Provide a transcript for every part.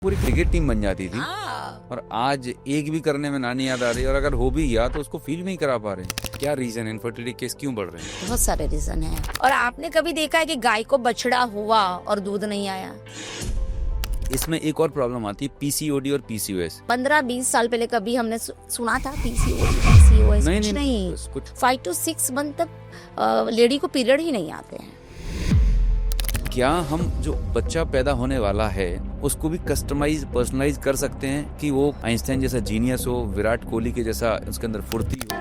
पूरी cricket team बन जाती थी हाँ। और आज एक भी करने में नानी याद आ रही है, और अगर हो भी गया तो उसको फील नहीं करा पा रहे। क्या रीजन है, इनफर्टिलिटी केस क्यों बढ़ रहे हैं? बहुत सारे रीजन है। और आपने कभी देखा है कि गाय को बछड़ा हुआ और दूध नहीं आया? इसमें एक और प्रॉब्लम आती है, पीसीओडी और पीसीओएस। 15-20 साल पहले कभी हमने सुना था पीसीओडी पीसीओएस? नहीं, नहीं। बस कुछ 5 to 6 मंथ तक लेडी को पीरियड ही नहीं आते हैं। क्या हम जो बच्चा पैदा होने वाला है उसको भी कस्टमाइज पर्सनलाइज कर सकते हैं कि वो आइंस्टाइन जैसा जीनियस हो, विराट कोहली के जैसा उसके अंदर फुर्ती हो?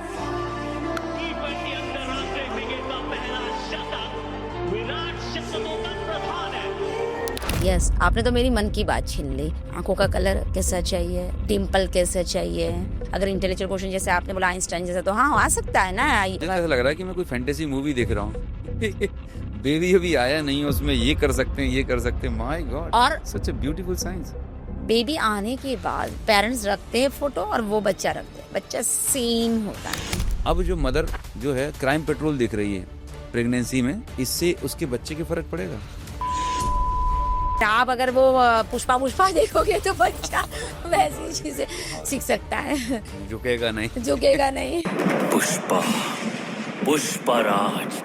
यस, आपने तो मेरी मन की बात छीन ली। आंखों का कलर कैसा चाहिए, डिम्पल कैसा चाहिए, अगर इंटेलेक्चुअल क्वेश्चन जैसे आपने बोला आइंस्टाइन जैसा, तो हाँ आ सकता है ना। मुझे ऐसा लग रहा है कि मैं कोई फैंटेसी मूवी देख रहा हूँ। बेबी अभी आया नहीं, उसमें ये कर सकते हैं, ये कर सकते हैं। माय गॉड, और सच ए ब्यूटीफुल साइंस। बेबी आने के बाद पेरेंट्स रखते हैं फोटो और वो बच्चा रखते हैं, बच्चा सेम होता है। अब जो मदर जो है क्राइम पेट्रोल देख रही है प्रेगनेंसी में, इससे उसके बच्चे के फर्क पड़ेगा? आप अगर वो पुष्पा देखोगे तो बच्चा वैसी चीजें सीख सकता है। झुकेगा नहीं। झुकेगा नहीं। पुष्पा पुष्पराज,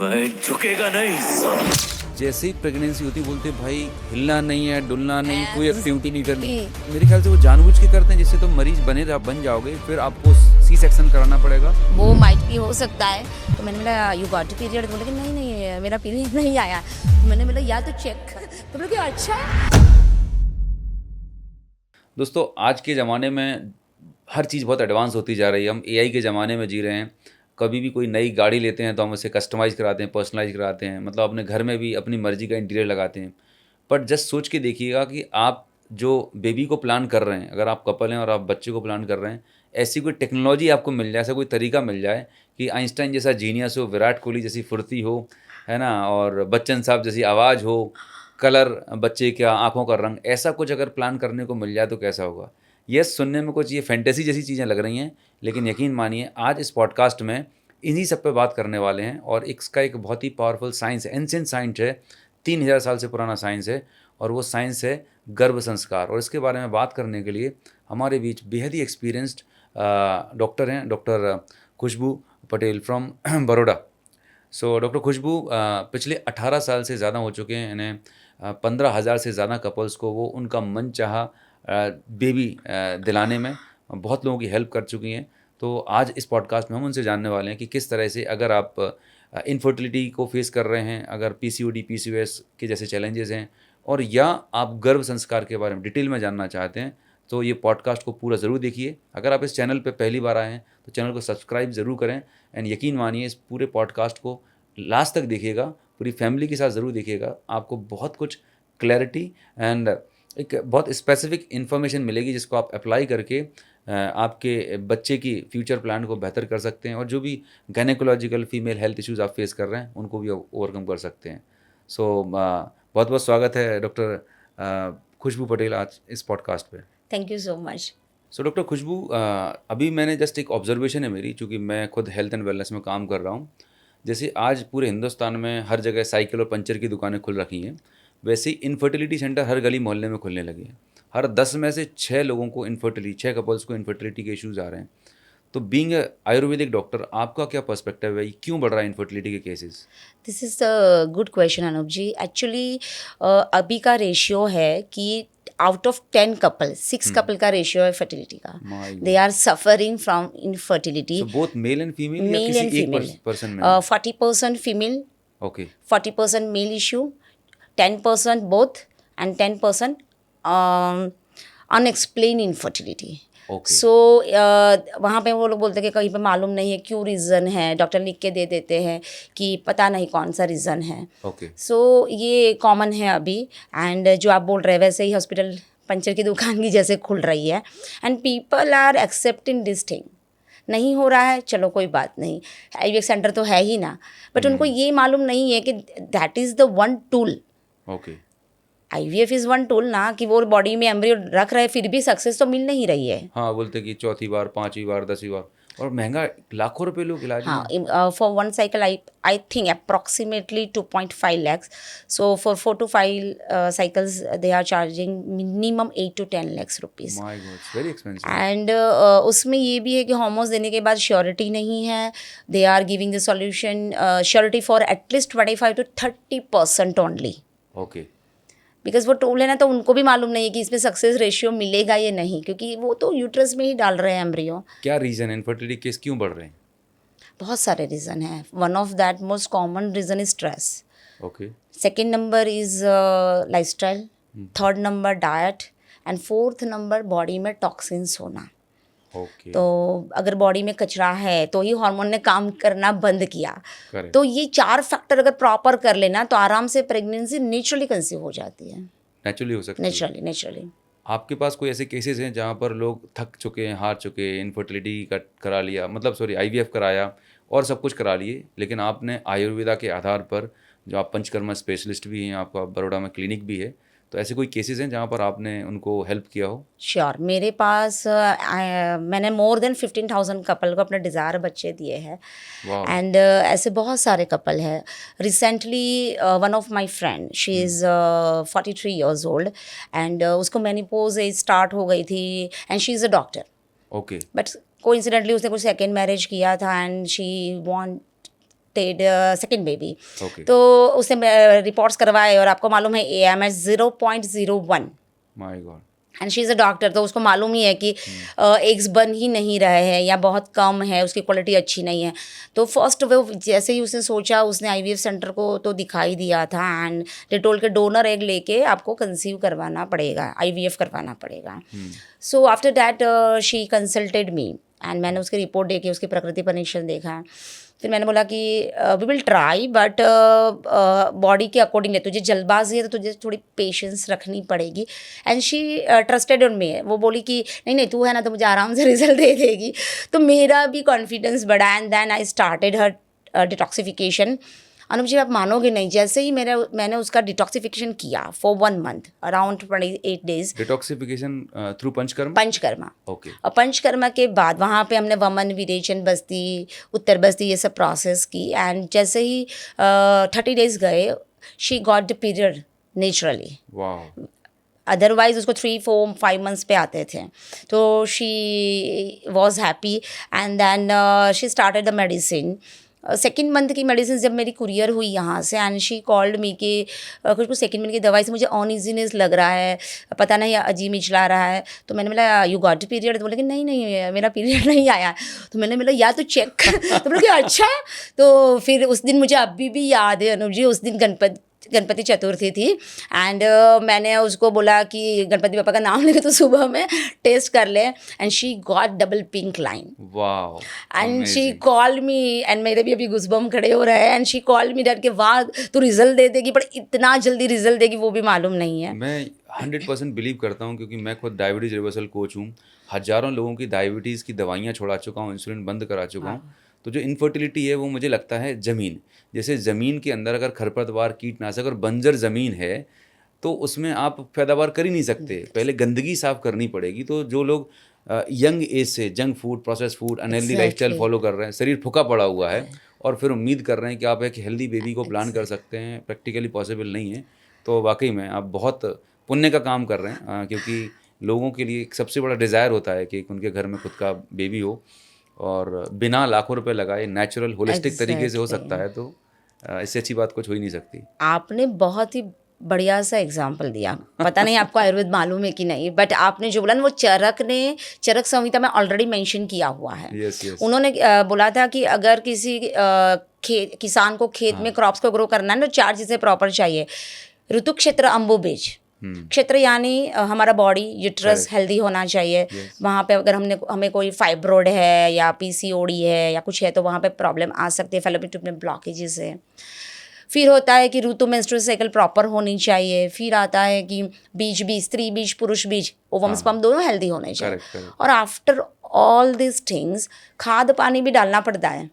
मैं झुकेगा नहीं साला। जैसे ही प्रेगनेंसी होती बोलते भाई हिलना नहीं है, डुलना नहीं, कोई एक्टिविटी नहीं करनी। नहीं। मेरे ख्याल से वो जानबूझ के करते हैं, जिससे तो मरीज बन जाओगे, फिर आपको सी सेक्शन कराना पड़ेगा। वो माइट भी हो सकता है। तो मैंने बोला यू गॉट पीरियड, बोले कि नहीं मेरा पीरियड नहीं आया। तो मैंने बोला या तो चेक, तो बोले कि अच्छा है। दोस्तों, आज के ज़माने में हर चीज़ बहुत एडवांस होती जा रही है। हम एआई के ज़माने में जी रहे हैं। कभी भी कोई नई गाड़ी लेते हैं तो हम उसे कस्टमाइज़ कराते हैं, पर्सनलाइज कराते हैं, मतलब अपने घर में भी अपनी मर्ज़ी का इंटीरियर लगाते हैं। बट जस्ट सोच के देखिएगा कि आप जो बेबी को प्लान कर रहे हैं, अगर आप कपल हैं और आप बच्चे को प्लान कर रहे हैं, ऐसी कोई टेक्नोलॉजी आपको मिल जाए, ऐसा कोई तरीका मिल जाए कि आइंस्टाइन जैसा जीनियस हो, विराट कोहली जैसी फुर्ती हो, है ना, और बच्चन साहब जैसी आवाज़ हो, कलर बच्चे का, आँखों का रंग, ऐसा कुछ अगर प्लान करने को मिल जाए तो कैसा होगा? यस, सुनने में कुछ ये फैंटेसी जैसी चीज़ें लग रही हैं, लेकिन यकीन मानिए आज इस पॉडकास्ट में इन्हीं सब पे बात करने वाले हैं। और इसका एक बहुत ही पावरफुल साइंस है, एंशिएंट साइंस है, 3000 साल से पुराना साइंस है, और वो साइंस है गर्भ संस्कार। और इसके बारे में बात करने के लिए हमारे बीच बेहद ही एक्सपीरियंस्ड डॉक्टर हैं, doctor Khushbu Patel from Baroda. So doctor Khushbu पिछले 18 साल से ज़्यादा हो चुके हैं इन्हें 15,000 से ज़्यादा कपल्स को वो उनका मनचाहा बेबी दिलाने में बहुत लोगों की हेल्प कर चुकी हैं। तो आज इस पॉडकास्ट में हम उनसे जानने वाले हैं कि किस तरह से, अगर आप इनफर्टिलिटी को फेस कर रहे हैं, अगर पीसीओडी पीसीओएस के जैसे चैलेंजेस हैं, और या आप गर्भ संस्कार के बारे में डिटेल में जानना चाहते हैं, तो ये पॉडकास्ट को पूरा ज़रूर देखिए। अगर आप इस चैनल पे पहली बार आए हैं तो चैनल को सब्सक्राइब ज़रूर करें। एंड यकीन मानिए इस पूरे पॉडकास्ट को लास्ट तक देखिएगा, पूरी फैमिली के साथ ज़रूर देखिएगा। आपको बहुत कुछ क्लैरिटी एंड एक बहुत स्पेसिफिक इन्फॉर्मेशन मिलेगी, जिसको आप अप्लाई करके आपके बच्चे की फ्यूचर प्लान को बेहतर कर सकते हैं, और जो भी गायनेकोलॉजिकल फीमेल हेल्थ इश्यूज़ आप फेस कर रहे हैं उनको भी ओवरकम कर सकते हैं। सो बहुत बहुत स्वागत है डॉक्टर खुशबू पटेल आज इस पॉडकास्ट पे। Thank you so much. So doctor Khushbu, अभी मैंने जस्ट एक ऑब्जर्वेशन है मेरी, चूँकि मैं खुद हेल्थ एंड वेलनेस में काम कर रहा हूँ। जैसे आज पूरे हिंदुस्तान में हर जगह साइकिल और पंचर की दुकानें खुल रखी हैं, वैसे ही इनफर्टिलिटी सेंटर हर गली मोहल्ले में खुलने लगे हैं। हर 10 में से 6 लोगों को 6 कपल्स को इनफर्टिलिटी के इश्यूज़ आ रहे हैं। तो बीइंग आयुर्वेदिक डॉक्टर, आपका क्या पर्सपेक्टिव है, क्यों बढ़ रहा है इनफर्टिलिटी के cases? This is a good question Anoop ji. Actually अभी का रेशियो है कि आउट ऑफ 10 कपल 6 कपल का रेशियो है फर्टिलिटी का। They are suffering from infertility. Both male and female या मेल एंड किसी एक फीमेल। पर्सन में? 40% female, okay, 40% male issue, 10% both, and 10% unexplained infertility. Okay. So वहाँ पे वो लोग बोलते हैं कि कहीं पे मालूम नहीं है क्यों रीज़न है, डॉक्टर लिख के दे देते हैं कि पता नहीं कौन सा रीज़न है। ओके। सो ये कॉमन है अभी। एंड जो आप बोल रहे हैं वैसे ही हॉस्पिटल पंचर की दुकान की जैसे खुल रही है, and people are accepting this thing. नहीं हो रहा है, चलो कोई बात नहीं, आईवीएफ सेंटर तो है ही ना, बट उनको ये मालूम नहीं है कि that is the one tool. Okay. IVF is one tool ना, कि वो बॉडी में एम्ब्रियो रख रहे फिर भी सक्सेस तो मिल नहीं रही है। हाँ, बोलते कि चौथी बार, 5वीं बार, 10वीं बार, और महंगा, लाखों रुपए लोग इलाज में। हाँ, for one cycle I think approximately 2.5 lakhs. So for 4 to 5 cycles they are charging minimum 8 to 10 lakhs rupees. My God, it's very expensive. And उसमें ये भी है कि हार्मोन्स देने के बाद श्योरिटी नहीं है. They are giving the solution surety for एटलीस्ट 25 to 30% ओनली, ओके, बिकॉज वो टोल है ना, तो उनको भी मालूम नहीं है कि इसमें सक्सेस रेशियो मिलेगा या नहीं, क्योंकि वो तो यूट्रस में ही डाल रहे हैं एम्ब्रियो. क्या रीज़न है इनफर्टिलिटी केस क्यों बढ़ रहे हैं? बहुत सारे रीज़न हैं. One of that most common reason is stress. Okay, second number is lifestyle. Third number diet. And fourth number body में टॉक्सिन्स होना. ओके, तो अगर बॉडी में कचरा है तो ही हार्मोन ने काम करना बंद किया. करेक्ट। तो ये 4 फैक्टर अगर प्रॉपर कर लेना तो आराम से प्रेगनेंसी नेचुरली कंसीव हो जाती है. नेचुरली हो सकती है। नेचुरली. आपके पास कोई ऐसे केसेस हैं जहाँ पर लोग थक चुके हैं, हार चुके हैं, इनफर्टिलिटी का करा लिया, मतलब सॉरी IVF कराया और सब कुछ करा लिए, लेकिन आपने आयुर्वेदा के आधार पर, जो आप पंचकर्मा स्पेशलिस्ट भी हैं, आपका बड़ौदा में क्लिनिक भी है, तो ऐसे कोई केसेस हैं जहाँ पर आपने उनको हेल्प किया हो? श्योर. मेरे पास मैंने मोर देन 15,000 कपल को अपने डिज़ायर बच्चे दिए हैं. वाह, एंड ऐसे बहुत सारे कपल हैं. Recently one of my friend, she is 43 years old, and उसको मेनोपॉज एज स्टार्ट हो गई थी, and she is a doctor. Okay, but coincidentally उसने कुछ सेकेंड मैरिज किया था and she wanted second baby. Okay, तो उसने रिपोर्ट्स करवाए और आपको मालूम है AMH 0.01. My God, and she is a doctor, तो उसको मालूम ही है कि एग्स बन ही नहीं रहे हैं या बहुत कम है, उसकी क्वालिटी अच्छी नहीं है. तो फर्स्ट वो जैसे ही उसने सोचा, उसने IVF सेंटर को तो दिखाई दिया था, एंड दे टोल्ड के डोनर एग लेके आपको कंसीव करवाना पड़ेगा, IVF करवाना पड़ेगा. So after that she consulted me, and मैंने उसकी रिपोर्ट देखी, उसकी प्रकृति परीक्षण देखा. फिर मैंने बोला कि we will try, but body के अकॉर्डिंग है. तुझे जल्दबाजी है तो तुझे थोड़ी पेशेंस रखनी पड़ेगी. And she trusted on me. वो बोली कि नहीं नहीं तू है ना, तो मुझे आराम से रिजल्ट दे देगी. तो मेरा भी कॉन्फिडेंस बढ़ा, and then I started her detoxification. Anoop ji, आप मानोगे नहीं, जैसे ही मैंने उसका डिटॉक्सिफिकेशन किया for 1 month, around 28 days. Detoxification through Panchakarma? Panchakarma. Okay, और पंचकर्मा के बाद वहाँ पे हमने वमन, विरेचन बस्ती, उत्तर बस्ती, ये सब प्रोसेस की. एंड जैसे ही 30 days गए, she got the period naturally. वाह, अदरवाइज उसको 3, 4, 5 months पे आते थे. तो she was happy, and then she started the medicine. Second month की मेडिसिन जब मेरी कुरियर हुई यहाँ से, एंड शी कॉल्ड मी कि कुछ सेकेंड मंथ की दवाई से मुझे अनइजीनेस लग रहा है, पता नहीं अजीब मिचला रहा है. तो मैंने बोला यू गॉट पीरियड? तो बोले कि नहीं नहीं मेरा पीरियड नहीं आया. तो मैंने बोला या तो चेक तो बोले कि अच्छा. तो फिर उस दिन मुझे अभी भी याद है अनुप जी, उस दिन गणपति चतुर्थी थी. एंड मैंने उसको बोला कि गणपति पापा का नाम लेके तो सुबह में टेस्ट कर ले. And she got double pink line. वाह, and she called me, and मेरे भी अभी गुस्बम खड़े हो रहे हैं. And she called me that के बाद तू रिजल्ट दे देगी, पर इतना जल्दी रिजल्ट देगी वो भी मालूम नहीं है. मैं 100% बिलीव करता हूँ, क्योंकि मैं खुद डायबिटीज़ रिवर्सल कोच हूँ. हज़ारों लोगों की डायबिटीज़ की दवाइयाँ छुड़ा चुका हूँ, इंसुलिन बंद करा चुका हूँ. तो जो इनफर्टिलिटी है वो मुझे लगता है ज़मीन, जैसे ज़मीन के अंदर अगर खरपतवार, कीटनाशक और बंजर ज़मीन है तो उसमें आप पैदावार कर ही नहीं सकते. पहले गंदगी साफ़ करनी पड़ेगी. तो जो लोग यंग एज से junk food, process food, unhealthy lifestyle follow कर रहे हैं, शरीर फुका पड़ा हुआ है, और फिर उम्मीद कर रहे हैं कि आप एक हेल्दी बेबी को प्लान कर सकते हैं, प्रैक्टिकली पॉसिबल नहीं है. तो वाकई में आप बहुत पुण्य का काम कर रहे हैं, क्योंकि लोगों के लिए एक सबसे बड़ा डिज़ायर होता है कि उनके घर में खुद का बेबी हो, और बिना लाखों रुपए लगाए नेचुरल होलिस्टिक तरीके से हो सकता है. तो इससे अच्छी बात कुछ हो ही नहीं सकती. आपने बहुत ही बढ़िया सा एग्जाम्पल दिया. पता नहीं आपको आयुर्वेद मालूम है कि नहीं, बट आपने जो बोला ना, वो चरक संहिता में ऑलरेडी मेंशन किया हुआ है. Yes, yes. उन्होंने बोला था कि अगर किसी किसान को खेत में क्रॉप्स को ग्रो करना है तो 4 चीज़ें प्रॉपर चाहिए. ऋतु, क्षेत्र, अंबु, बीज. क्षेत्र यानी हमारा बॉडी, यूट्रस हेल्दी होना चाहिए. वहाँ पे अगर हमें कोई फाइब्रोड है या PCOD है या कुछ है तो वहाँ पे प्रॉब्लम आ सकती है, फैलोपियन ट्यूब में ब्लॉकेजेस है. फिर होता है कि ऋतु मेंस्ट्रुअल साइकिल प्रॉपर होनी चाहिए. फिर आता है कि बीज भी, स्त्री बीज, पुरुष बीज, ओवम स्पर्म दोनों हेल्दी होने चाहिए. और आफ्टर ऑल दिस थिंग्स खाद पानी भी डालना पड़ता है.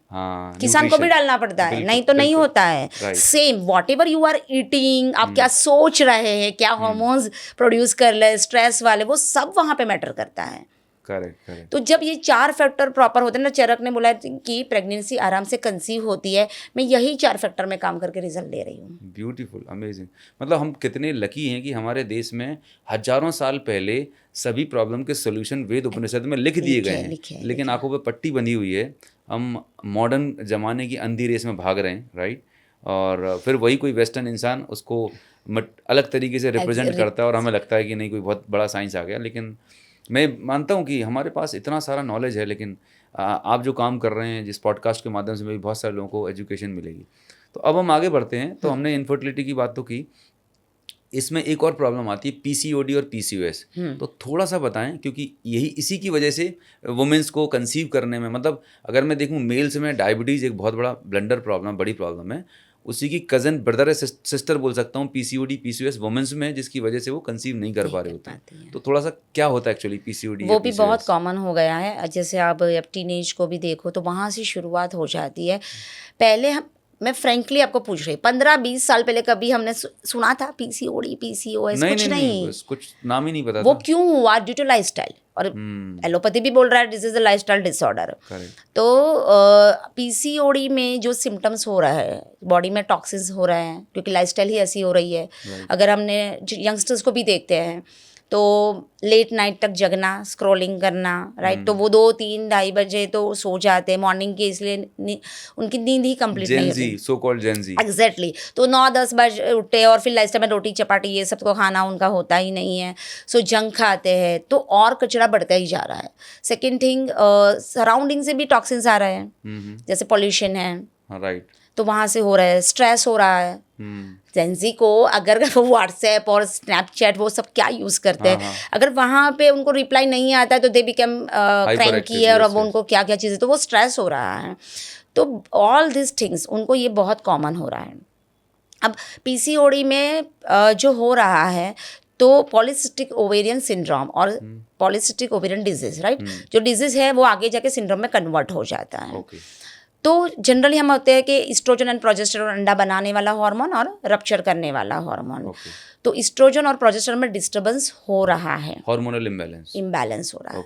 किसान को भी डालना पड़ता है, नहीं तो नहीं होता है. Same whatever you are eating, आप क्या सोच रहे हैं, क्या हार्मोन्स प्रोड्यूस कर रहे हैं, स्ट्रेस वाले, वो सब वहाँ पे मैटर करता है. करेक्ट। तो जब ये 4 फैक्टर प्रॉपर होते हैं ना, चरक ने बोला कि प्रेगनेंसी आराम से कंसीव होती है, मैं यही 4 फैक्टर में काम करके रिजल्ट ले रही हूँ। Beautiful, amazing. मतलब हम कितने लकी हैं कि हमारे देश में हजारों साल पहले सभी प्रॉब्लम के सॉल्यूशन वेद उपनिषद में लिख दिए गए हैं, लेकिन आंखों पे पट्टी बंधी हुई है। हम मॉडर्न ज़माने की अंधी रेस में भाग रहे हैं, राइट। और फिर वही कोई वेस्टर्न इंसान उसको अलग तरीके से रिप्रेजेंट करता है और हमें लगता है कि नहीं, कोई बहुत बड़ा साइंस आ गया। लेकिन मैं मानता हूँ कि हमारे पास इतना सारा नॉलेज है, लेकिन आप जो काम कर रहे हैं, जिस पॉडकास्ट के माध्यम से भी बहुत सारे लोगों को एजुकेशन मिलेगी। तो अब हम आगे बढ़ते हैं। तो हमने इनफर्टिलिटी की बात तो की, इसमें एक और प्रॉब्लम आती है पीसीओडी और पीसीओएस। तो थोड़ा सा बताएं, क्योंकि इसी की वजह से वुमेन्स को कंसीव करने में, मतलब अगर मैं देखूं मेल्स में डायबिटीज़ एक बहुत बड़ा ब्लंडर प्रॉब्लम, बड़ी प्रॉब्लम है। उसी की कज़न, ब्रदर, सिस्टर बोल सकता हूँ, पीसीओडी पीसीओएस वुमेन्स में, जिसकी वजह से वो कंसीव नहीं कर पा रहे होते हैं। तो थोड़ा सा क्या होता है एक्चुअली पीसीओडी? वो भी बहुत कॉमन हो गया है। जैसे आप अब टीनेज को भी देखो तो वहाँ से शुरुआत हो जाती है। पहले मैं फ्रेंकली आपको पूछ रही, 15-20 साल पहले कभी हमने सुना था पीसीओडी पीसीओएस? कुछ नहीं, कुछ नाम ही नहीं पता वो था। क्यों हुआ? Due to lifestyle. और एलोपैथी भी बोल रहा है this is a lifestyle disorder. तो पीसीओडी में जो सिम्टम्स हो रहा है, बॉडी में टॉक्सिन्स हो रहे हैं, क्योंकि लाइफस्टाइल ही ऐसी हो रही है। अगर हमने यंगस्टर्स को भी देखते हैं तो लेट नाइट तक जगना, स्क्रॉलिंग करना, राइट। तो वो 2-3-2:30 बजे तो सो जाते हैं मॉर्निंग के, इसलिए उनकी नींद ही कंप्लीट नहीं होती। सो कॉल्ड जेन ज़ी। एग्जैक्टली। तो 9-10 बजे उठते हैं और फिर लाइफ में रोटी चपाटी ये सब तो खाना उनका होता ही नहीं है। सो जंक खाते हैं, तो और कचरा बढ़ता ही जा रहा है। सेकेंड थिंग, सराउंडिंग से भी टॉक्सिन्स आ रहे हैं, जैसे पॉल्यूशन है, राइट, तो वहाँ से हो रहा है। स्ट्रेस हो रहा है। जेंजी को अगर वो व्हाट्सएप और स्नैपचैट वो सब क्या यूज़ करते हैं, अगर वहाँ पे उनको रिप्लाई नहीं आता है तो दे बिकम क्रैंकी है, और अब उनको क्या क्या चीज़ें, तो वो स्ट्रेस हो रहा है। तो ऑल दिस थिंग्स उनको ये बहुत कॉमन हो रहा है। अब पीसीओडी में जो हो रहा है, तो पॉलीसिस्टिक ओवेरियन सिंड्रोम और पॉलीसिस्टिक ओवेरियन डिजीज, राइट, जो डिजीज है वो आगे जाके सिंड्रोम में कन्वर्ट हो जाता है। तो जनरली हम होते हैं कि इस्ट्रोजन एंड प्रोजेस्टेरोन, अंडा बनाने वाला हार्मोन और रप्चर करने वाला हार्मोन। तो इस्ट्रोजन और प्रोजेस्टेरोन में डिस्टर्बेंस हो रहा है, हार्मोनल इम्बैलेंस हो रहा है।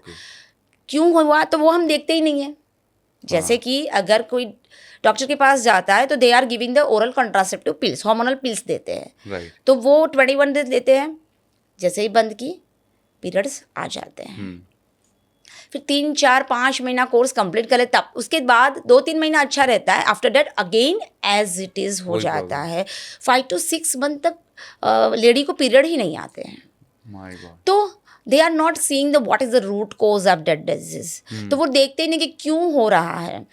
क्यों हुआ? तो वो हम देखते ही नहीं है। जैसे कि अगर कोई डॉक्टर के पास जाता है तो they are giving the oral contraceptive pills, hormonal pills देते हैं, तो वो 21 डेज देते हैं। जैसे ही बंद की, पीरियड्स आ जाते हैं। फिर 3-4-5 महीना कोर्स कंप्लीट करे, तब उसके बाद 2-3 महीना अच्छा रहता है। After that again as it is हो जाता है। 5 to 6 मंथ तक लेडी को पीरियड ही नहीं आते हैं। तो they are not seeing the what is the root cause of that disease. तो वो देखते ही नहीं कि क्यों हो रहा है।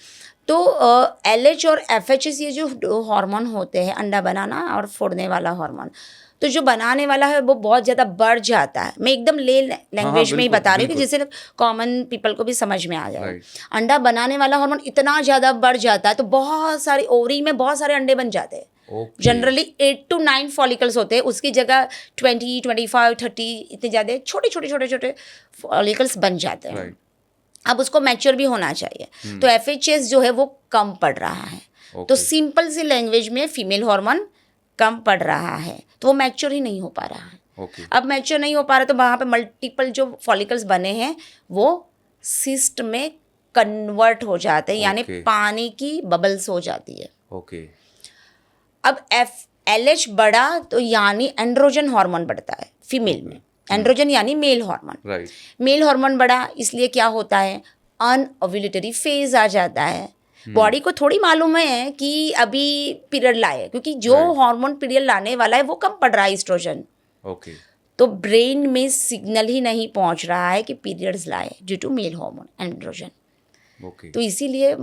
तो LH और FHS ये जो हार्मोन होते हैं, अंडा बनाना और फोड़ने वाला हार्मोन, तो जो बनाने वाला है वो बहुत ज़्यादा बढ़ जाता है। मैं एकदम लैंग्वेज में ही बता रही हूँ कि जिससे कॉमन पीपल को भी समझ में आ जाए। अंडा बनाने वाला हार्मोन इतना ज़्यादा बढ़ जाता है तो बहुत सारे ओवरी में बहुत सारे अंडे बन जाते हैं। जनरली 8 to 9 फॉलिकल्स होते हैं, उसकी जगह 20, 25, 30 इतने ज़्यादा छोटे फॉलिकल्स बन जाते हैं। अब उसको मैच्योर भी होना चाहिए। तो FHS जो है वो कम पड़ रहा है। तो सिंपल सी लैंग्वेज में फीमेल हार्मोन कम पड़ रहा है, तो वो मैच्योर ही नहीं हो पा रहा है। अब मैच्योर नहीं हो पा रहा तो वहाँ पे मल्टीपल जो फॉलिकल्स बने हैं वो सिस्ट में कन्वर्ट हो जाते हैं, यानी पानी की बबल्स हो जाती है। अब LH बढ़ा तो यानी एंड्रोजन हार्मोन बढ़ता है फीमेल में। एंड्रोजन यानी मेल हार्मोन। मेल हार्मोन बढ़ा, इसलिए क्या होता है, अनओव्यूलेटरी फेज आ जाता है। बॉडी को थोड़ी मालूम है कि अभी पीरियड लाए, क्योंकि जो हार्मोन पीरियड लाने वाला है वो कम पड़ रहा है, एस्ट्रोजन। तो ब्रेन में सिग्नल ही नहीं पहुंच रहा है कि पीरियड्स लाए due to male hormone androgen. तो इसीलिए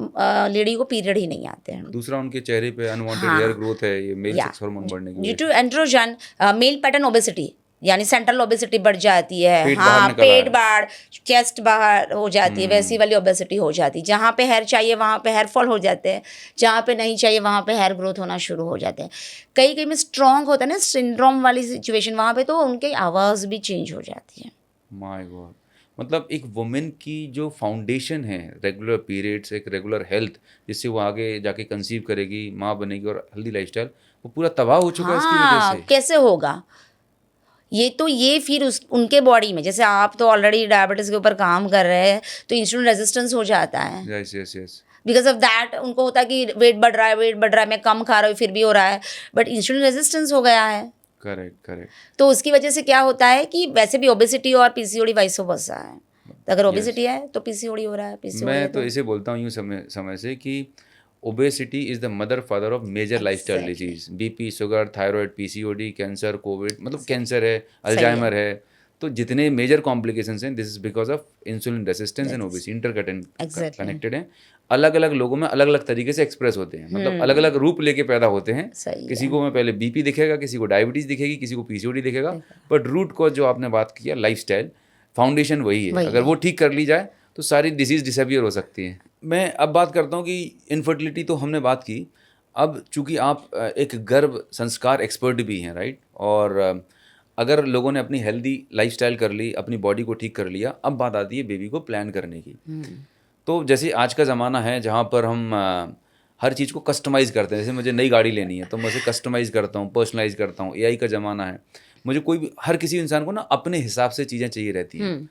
लेडी को पीरियड ही नहीं आते हैं। दूसरा, उनके चेहरे पे अनवांटेड हेयर ग्रोथ है, ये मेल सेक्स हार्मोन बढ़ने की due to androgen. Male pattern obesity यानी सेंट्रल ओबेसिटी बढ़ जाती है। पेट बाहर, चेस्ट बाहर हो जाती है, वैसी वाली ओबेसिटी हो जाती है। जहाँ पे हेयर चाहिए वहाँ पे हेयर फॉल हो जाते हैं, जहाँ पे नहीं चाहिए वहाँ पे हेयर ग्रोथ होना शुरू हो जाते हैं। कई में स्ट्रॉन्ग होता है ना सिंड्रोम वाली सिचुएशन, वहाँ पे तो उनकी आवाज़ भी चेंज हो जाती है। My God. मतलब एक वुमेन की जो फाउंडेशन है, रेगुलर पीरियड्स, एक रेगुलर हेल्थ, जिससे वो आगे जाके कंसीव करेगी, माँ बनेगी और हेल्दी लाइफस्टाइल, वो पूरा तबाह हो चुका है इसकी वजह से। कैसे होगा? ये तो ये फिर उनके बॉडी में, जैसे आप तो ऑलरेडी डायबिटीज़ के ऊपर काम कर रहे हैं, तो इंसुलिन रेजिस्टेंस हो जाता है। Yes yes yes. Because of that उनको होता है कि वेट बढ़ रहा है, मैं कम खा रहा हूँ फिर भी हो रहा है, बट इंसुलिन रेजिस्टेंस हो गया है। Correct correct. तो उसकी वजह से क्या होता है कि वैसे भी ओबेसिटी और पीसीओडी वाइस वर्सा है। तो अगर ओबेसिटी है तो पीसीओडी हो रहा है, पीसीओडी मैं तो इसे बोलता हूँ यूँ समय से कि obesity is the mother father of major lifestyle disease. BP, sugar, thyroid, PCOD, cancer, COVID, मतलब कैंसर है, अल्जाइमर है, तो जितने मेजर कॉम्प्लिकेशंस हैं, this is because of insulin resistance and obesity, interconnected हैं। अलग अलग लोगों में अलग अलग तरीके से एक्सप्रेस होते हैं, मतलब अलग अलग रूप लेके पैदा होते हैं। किसी को में पहले बीपी दिखेगा, किसी को डायबिटीज़ दिखेगी, किसी को पीसीओडी दिखेगा, बट रूट कॉज जो आपने बात किया लाइफस्टाइल, फाउंडेशन वही है। अगर वो ठीक कर ली जाए तो सारी डिसीज़ डिसअपियर हो सकती है। मैं अब बात करता हूँ कि इनफर्टिलिटी तो हमने बात की, अब चूंकि आप एक गर्भ संस्कार एक्सपर्ट भी हैं, राइट, और अगर लोगों ने अपनी हेल्दी लाइफस्टाइल कर ली, अपनी बॉडी को ठीक कर लिया, अब बात आती है बेबी को प्लान करने की। तो जैसे आज का ज़माना है जहाँ पर हम हर चीज़ को कस्टमाइज़ करते हैं। जैसे मुझे नई गाड़ी लेनी है तो मैं उसे कस्टमाइज़ करता हूँ, पर्सनलाइज करता हूँ। एआई का ज़माना है, मुझे कोई भी, हर किसी इंसान को ना अपने हिसाब से चीज़ें चाहिए रहती हैं।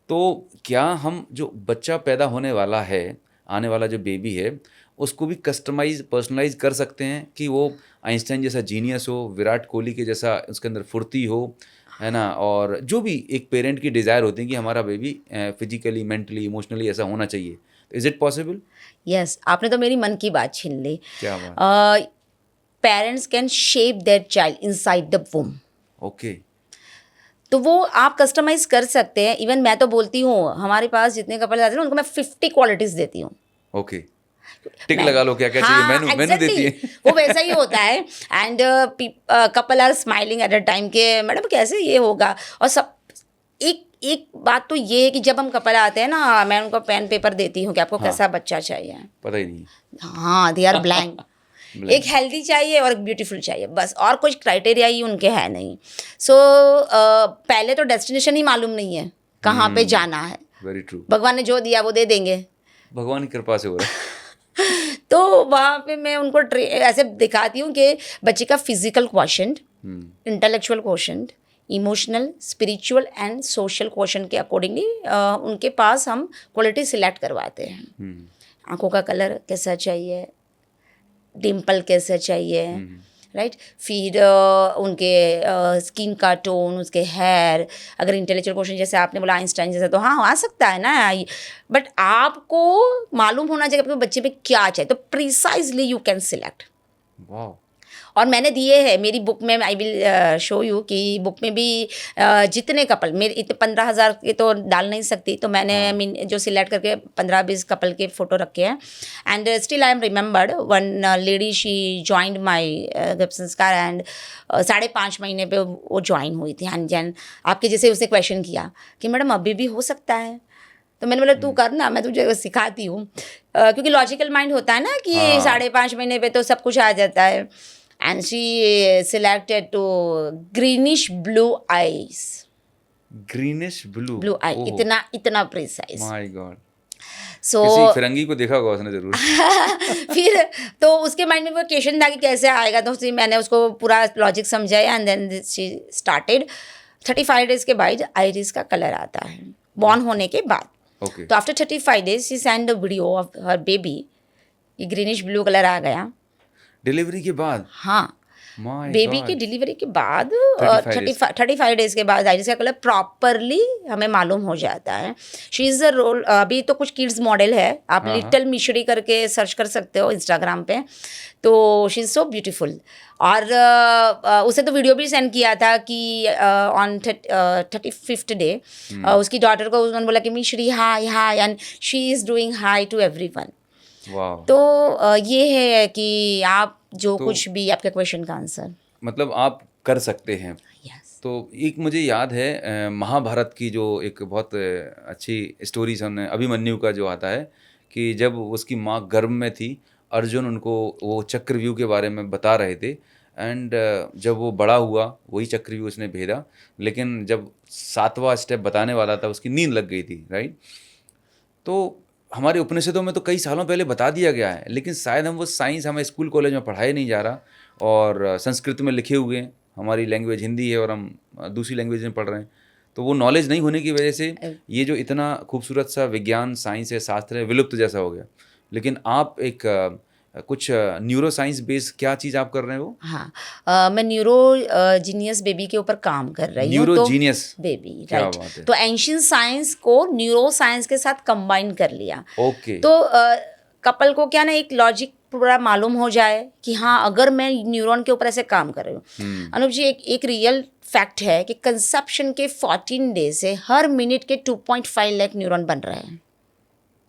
तो क्या हम जो बच्चा पैदा होने वाला है, आने वाला जो बेबी है, उसको भी कस्टमाइज पर्सनलाइज कर सकते हैं कि वो आइंस्टाइन जैसा जीनियस हो, विराट कोहली के जैसा उसके अंदर फुर्ती हो, है ना, और जो भी एक पेरेंट की डिज़ायर होती है कि हमारा बेबी फिजिकली, मेंटली, इमोशनली ऐसा होना चाहिए, तो इज़ इट पॉसिबल? यस, आपने तो मेरी मन की बात छीन ली। क्या बात? Parents can shape their child inside the वूम। Okay. तो वो आप कस्टमाइज कर सकते हैं। इवन मैं तो बोलती हूँ, हमारे पास जितने कपल आते हैं ना, उनको मैं 50 क्वालिटीज़ देती हूँ। ओके, टिक लगा लो, क्या क्या चाहिए, मेनू देती है। वो वैसा ही होता है। And couple are smiling at a time के मैडम कैसे ये होगा। और सब एक बात तो ये है कि जब हम कपल आते हैं ना, मैं उनको पेन पेपर देती हूँ कि आपको कैसा बच्चा चाहिए, पता ही नहीं। हाँ, दे आर ब्लैंक। एक हेल्दी चाहिए और एक ब्यूटीफुल चाहिए, बस, और कुछ क्राइटेरिया ही उनके है नहीं। सो पहले तो डेस्टिनेशन ही मालूम नहीं है कहाँ पे जाना है। Very true. भगवान ने जो दिया वो दे देंगे, भगवान की कृपा से हो रहा है। तो वहाँ पे मैं उनको ऐसे दिखाती हूँ कि बच्चे का physical quotient, intellectual quotient, emotional, spiritual and social quotient के अकॉर्डिंगली उनके पास हम क्वालिटी सिलेक्ट करवाते हैं। आंखों का कलर कैसा चाहिए, डिम्पल कैसा चाहिए, राइट, फिर उनके स्किन का टोन, उसके हेयर, अगर इंटेलेक्चुअल क्वेश्चन जैसे आपने बोला आइंस्टाइन जैसा, तो हाँ आ सकता है ना, बट आपको मालूम होना चाहिए आपके बच्चे पे क्या चाहिए, तो प्रिसाइजली यू कैन सिलेक्ट। वाह। और मैंने दिए हैं मेरी बुक में, आई विल शो यू कि बुक में भी जितने कपल मेरे, इतने 15,000 के तो डाल नहीं सकती, तो मैंने जो सिलेक्ट करके 15-20 कपल के फ़ोटो रखे हैं। And still I am remembered one lady, she joined my Garbh Sanskar, and 5.5 महीने पे वो ज्वाइन हुई थी। हाँ जैन आपके जैसे उसने क्वेश्चन किया कि मैडम अभी भी हो सकता है, तो मैंने बोला तू कर ना, मैं तुझे सिखाती हूँ, क्योंकि लॉजिकल माइंड होता है ना कि 5.5 महीने पे तो सब कुछ आ जाता है। And she selected to greenish blue eyes. Greenish blue. Blue eye. इतना precise. My God. So किसी फिरंगी को देखा होगा उसने जरूर। फिर तो उसके माइंड में वो क्वेश्चन था कि कैसे आएगा, तो मैंने उसको पूरा लॉजिक समझाया and then she started. 35 days के बाद आइरिस का कलर आता है बॉर्न होने के बाद। Okay. तो after 35 days she send the video of her baby, ये ग्रीनिश ब्लू कलर आ गया डिलीवरी के बाद। हाँ, बेबी की डिलीवरी के बाद 35 डेज के बाद आइरिस का कलर प्रॉपरली हमें मालूम हो जाता है। शी इज़ अ रोल, अभी तो कुछ किड्स मॉडल है, आप लिटिल मिश्री करके सर्च कर सकते हो इंस्टाग्राम पे, तो शी इज़ सो ब्यूटीफुल। और उसे तो वीडियो भी सेंड किया था कि ऑन 35th डे उसकी डॉटर को उन्होंने बोला कि Mishri hi hi, and she is doing hi to everyone. तो ये है कि आप जो तो, कुछ भी आपके क्वेश्चन का आंसर मतलब आप कर सकते हैं। yes. तो एक मुझे याद है महाभारत की जो एक बहुत अच्छी स्टोरी हमने, अभिमन्यु का जो आता है कि जब उसकी माँ गर्भ में थी, अर्जुन उनको वो चक्रव्यूह के बारे में बता रहे थे, एंड जब वो बड़ा हुआ वही चक्रव्यूह उसने भेदा, लेकिन जब 7वां स्टेप बताने वाला था उसकी नींद लग गई थी, राइट। तो हमारे उपनिषदों में तो कई सालों पहले बता दिया गया है, लेकिन शायद हम वो साइंस हमें स्कूल कॉलेज में पढ़ाया नहीं जा रहा, और संस्कृत में लिखे हुए हैं, हमारी लैंग्वेज हिंदी है और हम दूसरी लैंग्वेज में पढ़ रहे हैं, तो वो नॉलेज नहीं होने की वजह से ये जो इतना खूबसूरत सा विज्ञान, साइंस है, शास्त्र है, विलुप्त जैसा हो गया। लेकिन आप एक कुछ न्यूरो साइंस बेस्ड क्या चीज़ आप कर रहे हो? हाँ, मैं न्यूरो जीनियस बेबी के ऊपर काम कर रही हूँ। न्यूरो तो जीनियस बेबी, क्या राइट। बात है। तो एंशियंट साइंस को न्यूरो साइंस के साथ कंबाइन कर लिया। ओके। तो कपल को क्या ना एक लॉजिक पूरा मालूम हो जाए कि हाँ, अगर मैं न्यूरॉन के ऊपर ऐसे काम कर रही हूँ। अनूप जी, एक रियल फैक्ट है कि कंसेप्शन के 14 डेज से हर मिनट के 2.5 लाख न्यूरॉन बन रहे हैं।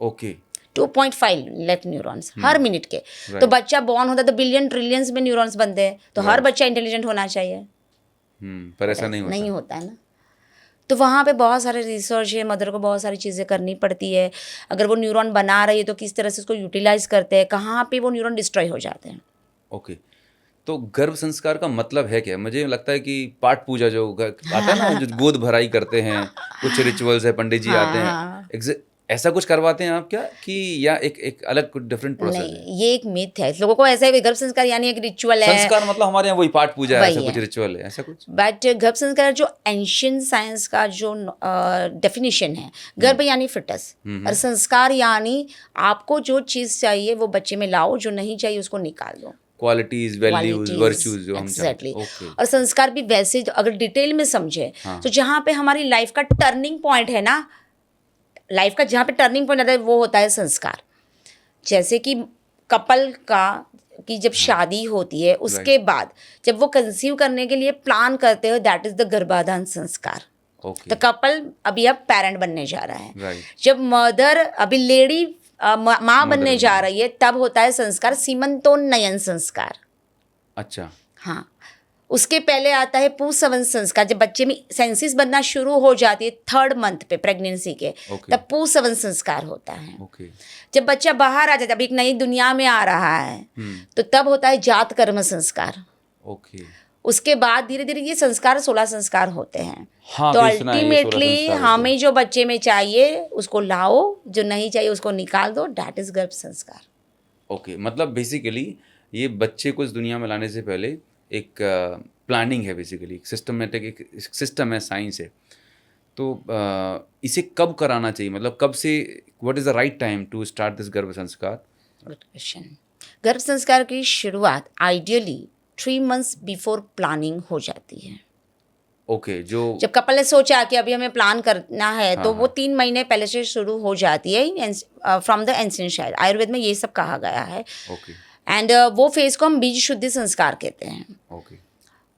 ओके। 2.5 लाख न्यूरॉन्स हर मिनट के। तो बच्चा बॉर्न होता है तो बिलियन ट्रिलियंस में न्यूरॉन्स बनते हैं, तो हर बच्चा इंटेलिजेंट होना चाहिए। पर ऐसा नहीं होता है ना। तो वहाँ पे बहुत सारे रिसर्च है, मदर को बहुत सारी चीज़ें करनी पड़ती है। अगर वो न्यूरॉन बना रही है तो किस तरह से उसको यूटिलाइज करते हैं, कहाँ पे वो न्यूरॉन डिस्ट्रॉय हो जाते हैं। ओके। तो गर्भ संस्कार का मतलब है क्या? मुझे लगता है कि पाठ पूजा जो आता है ना, जो गोद भराई करते हैं, कुछ रिचुअल्स है, पंडित जी आते हैं, ऐसा कुछ करवाते हैं आप क्या, कि या एक अलग कुछ डिफरेंट प्रोसेस है? नहीं, ये एक मिथ है। लोगों को ऐसा है कि गर्भ संस्कार यानी एक रिचुअल है। संस्कार मतलब हमारे यहाँ वही पाठ पूजा है, ऐसा वही कुछ है। रिचुअल है, ऐसा कुछ? बट गर्भ संस्कार जो एंशियंट साइंस का जो डेफिनेशन है, गर्भ यानी फिटस और संस्कार यानी आपको जो चीज़ चाहिए वो बच्चे में लाओ, जो नहीं चाहिए उसको निकाल दो। क्वालिटीज, वैल्यूज, वर्च्यूज जो हम चाहते हैं। एग्जैक्टली। और संस्कार भी वैसे अगर डिटेल में समझे तो जहाँ पे हमारी लाइफ का टर्निंग पॉइंट है ना, लाइफ का जहाँ पे टर्निंग पॉइंट आता है वो होता है संस्कार। जैसे कि कपल का कि जब शादी होती है उसके बाद जब वो कंसीव करने के लिए प्लान करते हो, दैट इज द गर्भाधान संस्कार। तो कपल अभी अब पेरेंट बनने जा रहा है। जब मदर अभी लेडी माँ बनने जा रही है तब होता है संस्कार सीमंतोन्नयन संस्कार। अच्छा। हाँ, उसके पहले आता है पुंसवन संस्कार। जब बच्चे में सेंसिस बनना शुरू हो जाती है 3rd मंथ पे प्रेगनेंसी के, तब पुंसवन संस्कार होता है। जब बच्चा बाहर आ जाता है, अब एक नई दुनिया में आ रहा है, तो तब होता है जात कर्म संस्कार। उसके बाद धीरे धीरे ये संस्कार 16 संस्कार होते हैं। हाँ, तो अल्टीमेटली हमें जो बच्चे में चाहिए उसको लाओ, जो नहीं चाहिए उसको निकाल दो, दैट इज गर्भ संस्कार। ओके, मतलब बेसिकली ये बच्चे को इस दुनिया में लाने से पहले एक प्लानिंग है, बेसिकली एक सिस्टमेटिक एक सिस्टम है, साइंस है। तो इसे कब कराना चाहिए, मतलब कब से, what is the right time to start this Garbh Sanskar? Good question. Garbh Sanskar की शुरुआत आइडियली 3 मंथ्स बिफोर प्लानिंग हो जाती है। ओके। जब कपल ने सोचा कि अभी हमें प्लान करना है, तो वो 3 महीने पहले से शुरू हो जाती है from the ancient child. Ayurveda में ये सब कहा गया है। एंड वो फेज को हम बीज शुद्धि संस्कार कहते हैं।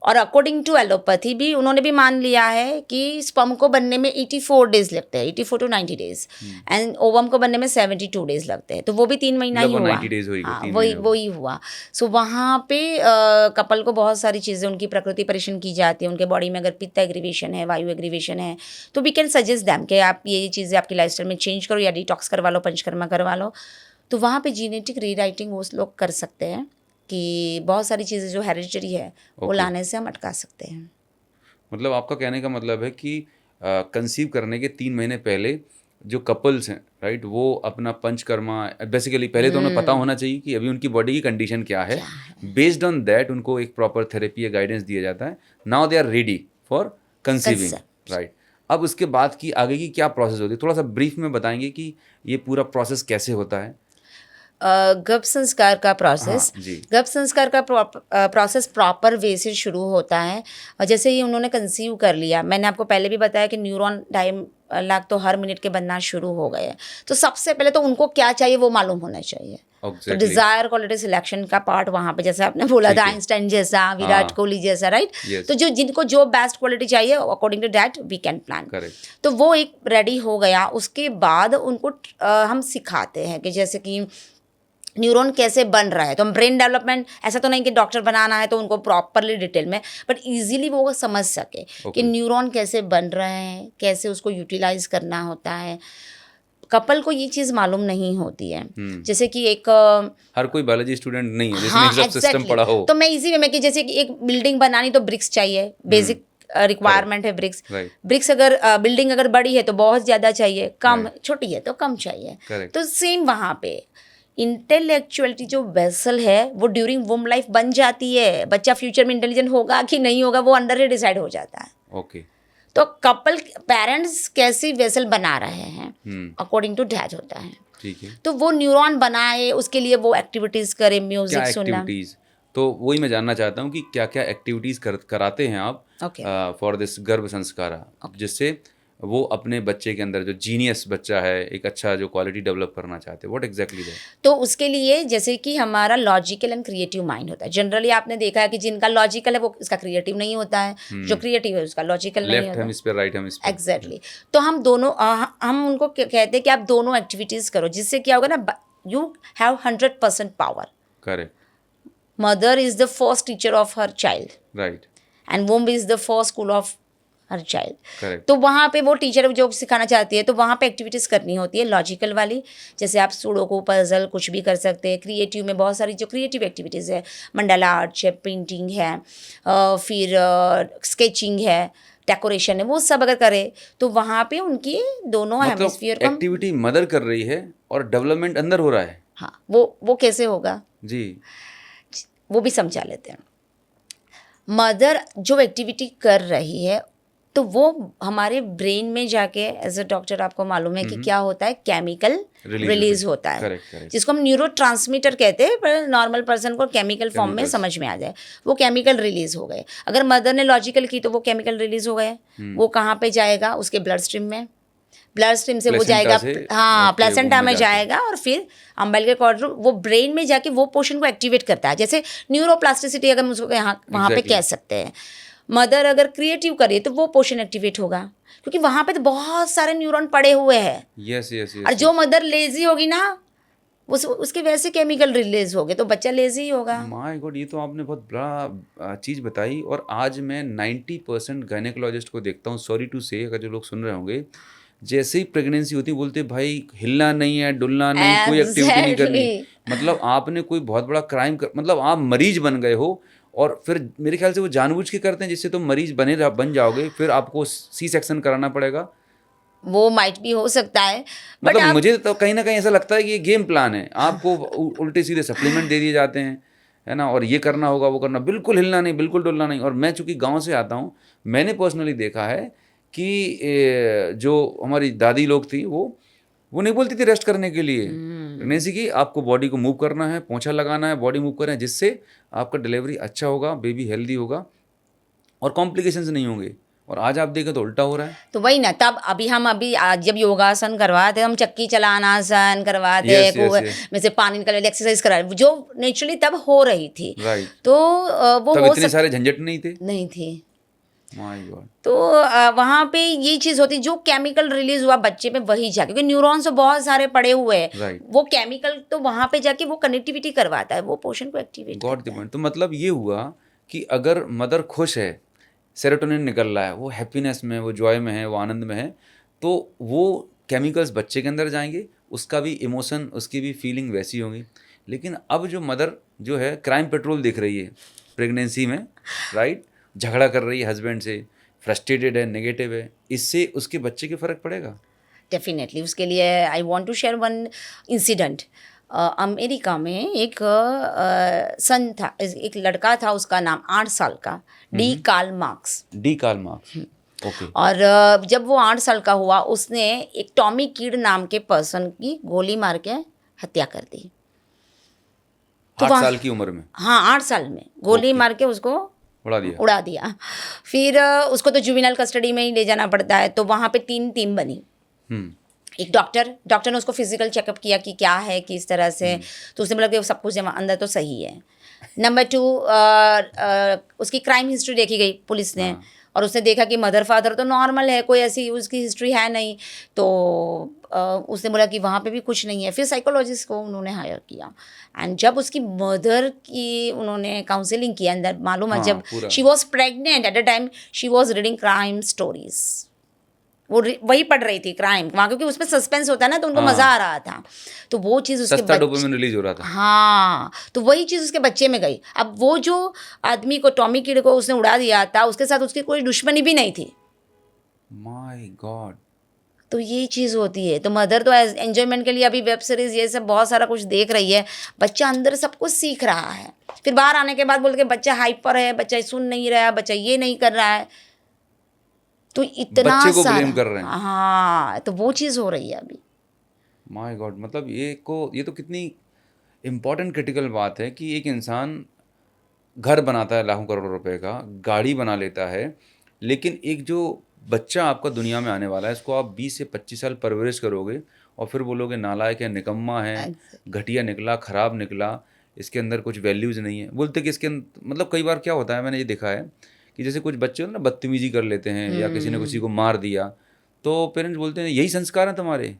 और अकॉर्डिंग टू एलोपैथी भी उन्होंने भी मान लिया है कि स्पर्म को बनने में 84 डेज लगते हैं, 84 to 90 डेज, एंड ओवम को बनने में 72 डेज लगते हैं। तो वो भी 3 महीना ही हुआ। हाँ, वही हुआ। सो वहाँ पे कपल को बहुत सारी चीज़ें, उनकी प्रकृति परीक्षण की जाती है। उनके बॉडी में अगर पित्त एग्रीवेशन है, वायु एग्रीवेशन है, तो वी कैन सजेस्ट दैम कि आप ये चीज़ें आपकी लाइफस्टाइल में चेंज करो या डिटॉक्स करवा लो, पंचकर्मा करवा लो। तो वहाँ पे जीनेटिक रीराइटिंग वो लोग कर सकते हैं कि बहुत सारी चीज़ें जो हेरिडिटरी है वो लाने से हम अटका सकते हैं। मतलब आपका कहने का मतलब है कि कंसीव करने के 3 महीने पहले जो कपल्स हैं, राइट, वो अपना पंचकर्मा, बेसिकली पहले तो उन्हें पता होना चाहिए कि अभी उनकी बॉडी की कंडीशन क्या है। बेस्ड ऑन दैट उनको एक प्रॉपर थेरेपी या गाइडेंस दिया जाता है। Now they are ready for conceiving, right. अब उसके बाद की आगे की क्या प्रोसेस होती है, थोड़ा सा ब्रीफ में बताएंगे कि ये पूरा प्रोसेस कैसे होता है? गर्भ संस्कार का प्रोसेस, गर्भ संस्कार का प्रोसेस प्रॉपर वे से शुरू होता है। और जैसे ही उन्होंने कंसीव कर लिया, मैंने आपको पहले भी बताया कि न्यूरॉन 2.5 लाख तो हर मिनट के बनना शुरू हो गए। तो सबसे पहले तो उनको क्या चाहिए वो मालूम होना चाहिए। तो डिजायर क्वालिटी सिलेक्शन का पार्ट वहाँ पे, जैसे आपने बोला था आइंस्टाइन जैसा, विराट कोहली जैसा, राइट। तो जो जिनको जो बेस्ट क्वालिटी चाहिए according to that we can plan. तो वो एक रेडी हो गया। उसके बाद उनको हम सिखाते हैं कि जैसे कि न्यूरॉन कैसे बन रहा है। तो हम ब्रेन डेवलपमेंट, ऐसा तो नहीं कि डॉक्टर बनाना है तो उनको प्रॉपरली डिटेल में, बट इजीली वो समझ सके कि न्यूरॉन कैसे बन रहे हैं, कैसे उसको यूटिलाइज करना होता है। कपल को ये चीज़ मालूम नहीं होती है। जैसे कि एक हर कोई बायोलॉजी स्टूडेंट नहीं है जिसने सब सिस्टम पढ़ा हो। तो मैं इजी वे में कि जैसे कि एक बिल्डिंग बनानी तो ब्रिक्स चाहिए, बेसिक रिक्वायरमेंट है ब्रिक्स। ब्रिक्स अगर बिल्डिंग अगर बड़ी है तो बहुत ज़्यादा चाहिए, कम छोटी है तो कम चाहिए। तो सेम वहाँ पे इंटेलेक्चुअलिटी जो वेसल है वो ड्यूरिंग वुम लाइफ बन जाती है। बच्चा फ्यूचर में इंटेलिजेंट होगा कि नहीं होगा वो अंडर ही डिसाइड हो जाता है। ओके। तो कपल पेरेंट्स कैसी वेसल बना रहे हैं अकॉर्डिंग टू डैड होता है। ठीक है। तो वो न्यूरॉन बनाए, उसके लिए वो एक्टिविटीज़ करे, क्या म्यूजिक सुनना। एक्टिविटीज़, तो वही मैं जानना चाहता हूँ कि क्या क्या एक्टिविटीज़ कराते हैं आप Okay. फॉर दिस गर्भ संस्कारा, जिससे वो अपने बच्चे के अंदर जो जीनियस बच्चा है, एक अच्छा जो क्वालिटी डेवलप करना चाहते हैं, व्हाट एग्जैक्टली दैट? तो उसके लिए जैसे कि हमारा लॉजिकल एंड क्रिएटिव माइंड होता है। जनरली आपने देखा है कि जिनका लॉजिकल है वो इसका क्रिएटिव नहीं होता है, जो क्रिएटिव है उसका लॉजिकल नहीं लेफ्ट होता। Hemisphere, right hemisphere. एग्जैक्टली। तो हम दोनों हम उनको कहते हैं कि आप दोनों एक्टिविटीज़ करो, जिससे क्या होगा ना, you have 100% power. Correct. Mother is the first teacher of her child right. And वुम is the first school of her child. Correct. तो वहाँ पे वो टीचर जो सिखाना चाहती है तो वहाँ पे एक्टिविटीज़ करनी होती है लॉजिकल वाली, जैसे आप सुडोकू, पजल कुछ भी कर सकते हैं। क्रिएटिव में बहुत सारी जो क्रिएटिव एक्टिविटीज़ है, मंडाला आर्ट है, पेंटिंग है, फिर स्केचिंग है, डेकोरेशन है, वो सब अगर करे तो वहाँ पे उनकी दोनों मतलब हेमिस्फीयर को एक्टिविटी मदर कर रही है और डेवलपमेंट अंदर हो रहा है। हाँ, वो कैसे होगा जी। वो भी समझा लेते हैं। मदर जो एक्टिविटी कर रही है तो वो हमारे ब्रेन में जाके, एज अ डॉक्टर आपको मालूम है कि क्या होता है, केमिकल रिलीज होता है। करेक्ट। जिसको हम न्यूरोट्रांसमीटर कहते हैं, पर नॉर्मल पर्सन को केमिकल फॉर्म में समझ में आ जाए। वो केमिकल रिलीज हो गए। अगर मदर ने लॉजिकल की तो वो केमिकल रिलीज हो गए। वो कहाँ पे जाएगा, उसके ब्लड स्ट्रीम में। ब्लड स्ट्रीम से वो जाएगा, हाँ, प्लेसेंटा में जाएगा और फिर अम्बिलिकल कॉर्ड वो ब्रेन में जाके वो पोर्शन को एक्टिवेट करता है। जैसे न्यूरोप्लास्टिसिटी अगर हम उसको यहाँ वहाँ पे कह सकते हैं। मदर अगर क्रिएटिव करे तो वो पोर्शन एक्टिवेट होगा, क्योंकि वहाँ पे तो बहुत सारे न्यूरॉन पड़े हुए हैं। Yes yes yes. और जो मदर लेजी होगी ना, उसके वैसे केमिकल रिलीज हो गए तो बच्चा लेजी ही होगा। माय गॉड, ये तो आपने बहुत बड़ा चीज़ बताई। और आज मैं 90% गायनेकोलॉजिस्ट को देखता हूँ, सॉरी टू से, अगर जो लोग सुन रहे होंगे, जैसे ही प्रेगनेंसी होती है बोलते भाई हिलना नहीं है, डुलना नहीं, कोई एक्टिविटी नहीं करनी। मतलब आपने कोई बहुत बड़ा क्राइम मतलब आप मरीज बन गए हो, और फिर मेरे ख्याल से वो जानबूझ के करते हैं जिससे तुम मरीज बन जाओगे, फिर आपको सी सेक्शन कराना पड़ेगा। वो माइट भी हो सकता है, मतलब मुझे तो कहीं ना कहीं ऐसा लगता है कि ये गेम प्लान है। आपको उल्टे सीधे सप्लीमेंट दे दिए जाते हैं, है ना, और ये करना होगा, वो करना, बिल्कुल हिलना नहीं, बिल्कुल डुलना नहीं। और मैं चूंकि गांव से आता हूँ, मैंने पर्सनली देखा है कि जो हमारी दादी लोग थी वो नहीं बोलती थी रेस्ट करने के लिए प्रेगनेंसी की। आपको बॉडी को मूव करना है, पोंछा लगाना है, बॉडी मूव करना है, जिससे आपका डिलीवरी अच्छा होगा, बेबी हेल्दी होगा और कॉम्प्लिकेशंस नहीं होंगे। और आज आप देखें तो उल्टा हो रहा है। तो वही ना, तब अभी आज जब योगासन करवाते, हम चक्की चलानासन करवाते, में से पानी निकल वाली एक्सरसाइज करा, जो नेचुरली तब हो रही थी। राइट। तो वो तब हो इतने सारे झंझट नहीं थे। My God. तो वहाँ पे ये चीज़ होती, जो केमिकल रिलीज हुआ बच्चे में वही जाके, क्योंकि न्यूरॉन्स तो बहुत सारे पड़े हुए हैं। Right. वो केमिकल तो वहाँ पे जाके वो कनेक्टिविटी करवाता है, वो पोर्शन को एक्टिवेट गॉट द पॉइंट। तो मतलब ये हुआ कि अगर मदर खुश है, सेरोटोनिन निकल रहा है, वो हैप्पीनेस में, वो जॉय में है, वो आनंद में है, तो वो केमिकल्स बच्चे के अंदर जाएंगे, उसका भी इमोशन, उसकी भी फीलिंग वैसी होगी। लेकिन अब जो मदर जो है क्राइम पेट्रोल दिख रही है प्रेगनेंसी में, राइट, झगड़ा कर रही है हस्बैंड से, फ्रस्ट्रेटेड है, नेगेटिव है, इससे उसके बच्चे के फ़र्क पड़ेगा। डेफिनेटली। उसके लिए I want to share one incident. America में एक सन था, एक लड़का था, उसका नाम 8 साल का, डी कार्ल मार्क्स। ओके। और जब वो 8 साल का हुआ, उसने एक टॉमी किड नाम के पर्सन की गोली मार के हत्या कर दी। 8 साल की उम्र में? हाँ, 8 साल में गोली मार के उसको उड़ा दिया। फिर उसको तो जुवेनाइल कस्टडी में ही ले जाना पड़ता है। तो वहाँ पे 3 टीम बनी। एक डॉक्टर ने उसको फिजिकल चेकअप किया कि क्या है, कि इस तरह से, तो उसने बोला कि सब कुछ अंदर तो सही है। नंबर 2, उसकी क्राइम हिस्ट्री देखी गई पुलिस ने, और उसने देखा कि मदर फादर तो नॉर्मल है, कोई ऐसी उसकी हिस्ट्री है नहीं। तो उसने बोला कि वहाँ पे भी कुछ नहीं है। फिर साइकोलॉजिस्ट को उन्होंने हायर किया, एंड जब उसकी मदर की उन्होंने काउंसलिंग किया अंदर, मालूम है, जब she was pregnant at the time, she was reading crime stories. वो वही पढ़ रही थी क्राइम वहाँ, क्योंकि उसमें सस्पेंस होता है ना, तो उनको मज़ा आ रहा था। तो वो चीज़ उसके सस्ता डोपामिन रिलीज हो रहा था। हाँ, तो वही चीज़ उसके बच्चे में गई। अब वो जो आदमी को, टॉमी किड को उसने उड़ा दिया था, उसके साथ उसकी कोई दुश्मनी भी नहीं थी। My God. तो ये चीज़ होती है। तो मदर तो एन्जॉयमेंट के लिए अभी वेब सीरीज़ ये सब बहुत सारा कुछ देख रही है, बच्चा अंदर सब कुछ सीख रहा है, फिर बाहर आने के बाद बोल के बच्चा हाइपर है, बच्चा सुन नहीं रहा है, बच्चा ये नहीं कर रहा है, तो इतना बच्चे को सारा ब्लेम कर रहे हैं। हाँ, तो वो चीज़ हो रही है अभी। माय गॉड, मतलब ये तो कितनी इम्पोर्टेंट क्रिटिकल बात है कि एक इंसान घर बनाता है लाखों करोड़ों रुपए का, गाड़ी बना लेता है, लेकिन एक जो बच्चा आपका दुनिया में आने वाला है, इसको आप 20 से 25 साल परवरिश करोगे और फिर बोलोगे नालायक है, निकम्मा है, घटिया निकला, ख़राब निकला, इसके अंदर कुछ वैल्यूज़ नहीं है। बोलते कि इसके मतलब कई बार क्या होता है, मैंने ये देखा है कि जैसे कुछ बच्चे ना बदतमीजी कर लेते हैं या किसी ने किसी को मार दिया, तो पेरेंट्स बोलते हैं यही संस्कार हैं तुम्हारे।